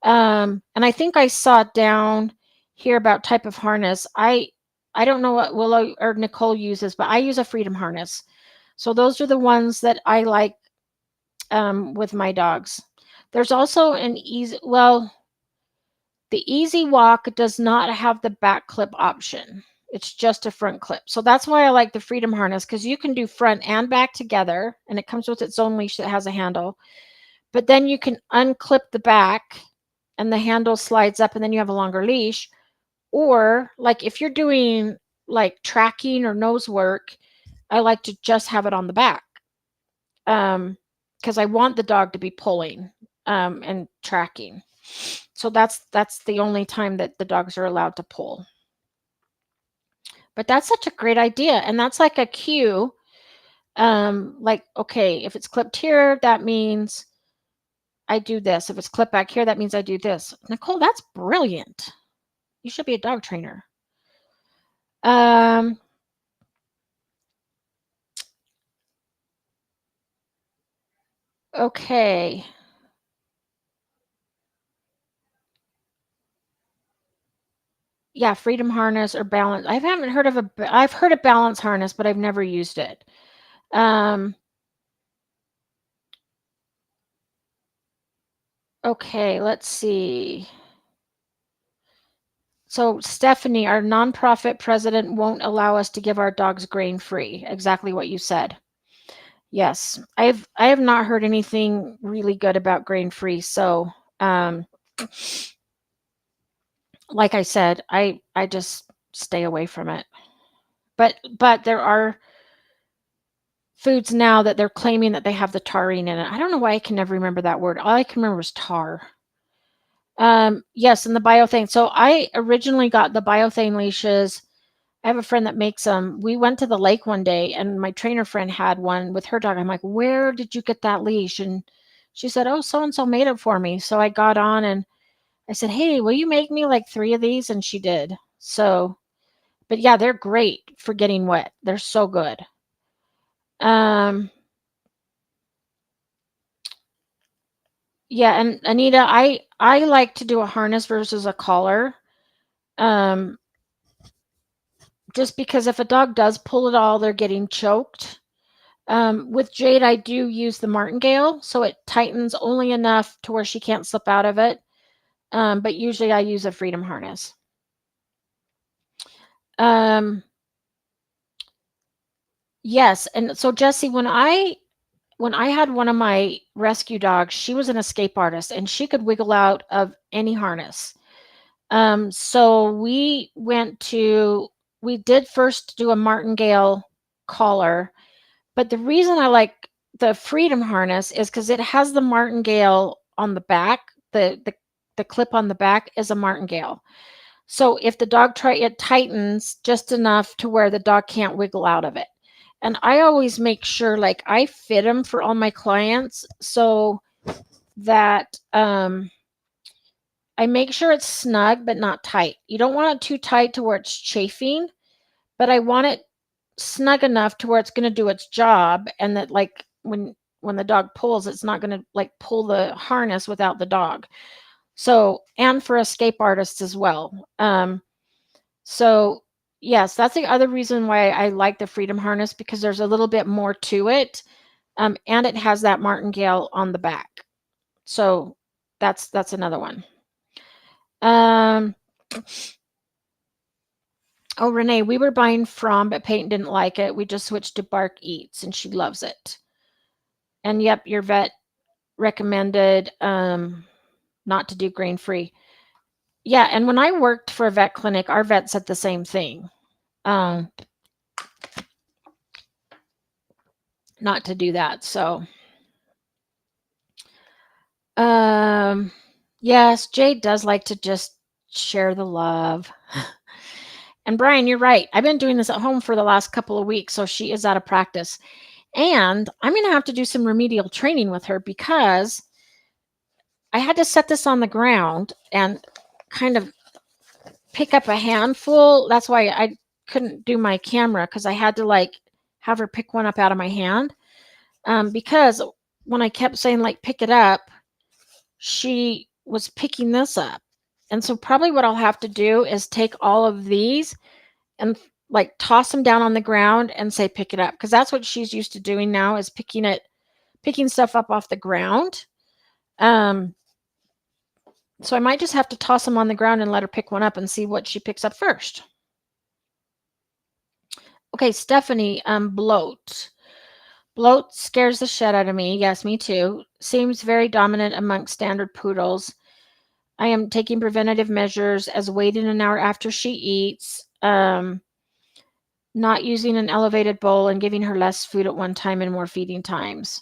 And I think I saw down here about type of harness. I don't know what Willow or Nicole uses, but I use a Freedom harness. So those are the ones that I like with my dogs. There's also the Easy Walk does not have the back clip option. It's just a front clip. So that's why I like the Freedom harness, because you can do front and back together, and it comes with its own leash that has a handle. But then you can unclip the back and the handle slides up, and then you have a longer leash. Or like if you're doing like tracking or nose work, I like to just have it on the back. Because I want the dog to be pulling and tracking. So that's the only time that the dogs are allowed to pull. But that's such a great idea. And that's like a cue. Like, okay, if it's clipped here, that means I do this. If it's clipped back here, that means I do this. Nicole, that's brilliant. You should be a dog trainer. Okay. Yeah, Freedom Harness or Balance. I haven't heard of I've heard of Balance Harness, but I've never used it. Um, okay, let's see. So Stephanie, our nonprofit president won't allow us to give our dogs grain free. Exactly what you said. Yes, I have not heard anything really good about grain free. So, um, like I said, I just stay away from it. But there are foods now that they're claiming that they have the taurine in it. I don't know why I can never remember that word. All I can remember was tar. Yes, and the biothane. So I originally got the biothane leashes. I have a friend that makes them. We went to the lake one day and my trainer friend had one with her dog. I'm like, where did you get that leash? And she said, oh, so and so made it for me. So I got on and I said, hey, will you make me like 3 of these? And she did. So, but yeah, they're great for getting wet. They're so good. Um, yeah, and Anita, I like to do a harness versus a collar. Um, just because if a dog does pull it all, they're getting choked. With Jade, I do use the Martingale, so it tightens only enough to where she can't slip out of it. But usually I use a Freedom harness. Um, yes, and so Jesse, when I had one of my rescue dogs, she was an escape artist, and she could wiggle out of any harness. So we did first do a Martingale collar, but the reason I like the Freedom harness is because it has the martingale on the back. The clip on the back is a martingale. So if the dog it tightens just enough to where the dog can't wiggle out of it. And I always make sure like I fit them for all my clients so that I make sure it's snug but not tight. You don't want it too tight to where it's chafing, but I want it snug enough to where it's going to do its job and that like when the dog pulls it's not going to like pull the harness without the dog. So and for escape artists as well. So yes, that's the other reason why I like the Freedom harness, because there's a little bit more to it. And it has that martingale on the back. So that's another one. um Oh, Renee, we were buying from, but Peyton didn't like it. We just switched to Bark Eats, and she loves it. And yep, your vet recommended not to do grain free. Yeah, and when I worked for a vet clinic, our vet said the same thing. Um, not to do that. So, um, yes, Jade does like to just share the love. And Brian, you're right. I've been doing this at home for the last couple of weeks, so she is out of practice. And I'm going to have to do some remedial training with her because I had to set this on the ground and kind of pick up a handful. That's why I couldn't do my camera, because I had to like have her pick one up out of my hand. Because when I kept saying like pick it up, she was picking this up. And so probably what I'll have to do is take all of these and like toss them down on the ground and say pick it up, because that's what she's used to doing now, is picking stuff up off the ground. Um, so I might just have to toss them on the ground and let her pick one up and see what she picks up first. Okay, Stephanie, bloat. Bloat scares the shit out of me. Yes, me too. Seems very dominant amongst standard poodles. I am taking preventative measures as waiting an hour after she eats, not using an elevated bowl, and giving her less food at one time and more feeding times.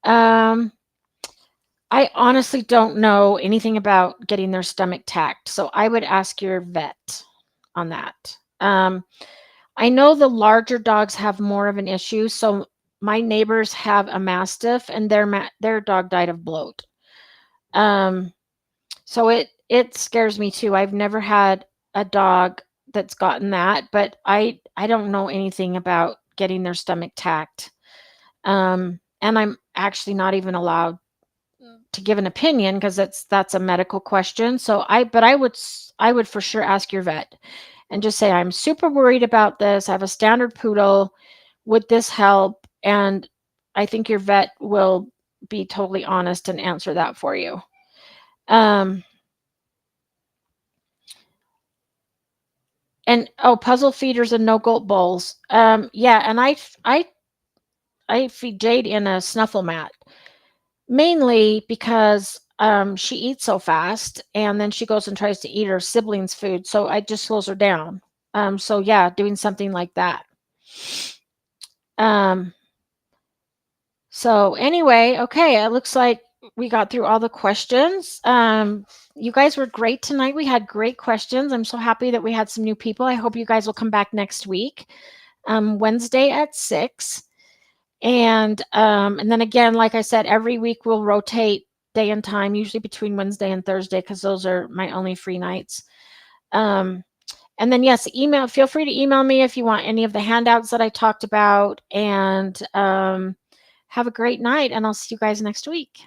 Um, I honestly don't know anything about getting their stomach tacked, so I would ask your vet on that. I know the larger dogs have more of an issue. So my neighbors have a mastiff, and their dog died of bloat. Um, so it scares me too. I've never had a dog that's gotten that, but I don't know anything about getting their stomach tacked. And actually not even allowed to give an opinion because that's a medical question. So I would for sure ask your vet and just say, I'm super worried about this. I have a standard poodle. Would this help? And I think your vet will be totally honest and answer that for you. And puzzle feeders and no gulp bowls. Yeah, and I feed Jade in a snuffle mat, mainly because she eats so fast, and then she goes and tries to eat her siblings' food, so it just slows her down. So yeah, doing something like that. So anyway, okay, it looks like we got through all the questions. You guys were great tonight. We had great questions. I'm so happy that we had some new people. I hope you guys will come back next week, Wednesday at 6. And then again, like I said, every week we'll rotate day and time, usually between Wednesday and Thursday, because those are my only free nights. And then yes, feel free to email me if you want any of the handouts that I talked about. And have a great night, and I'll see you guys next week.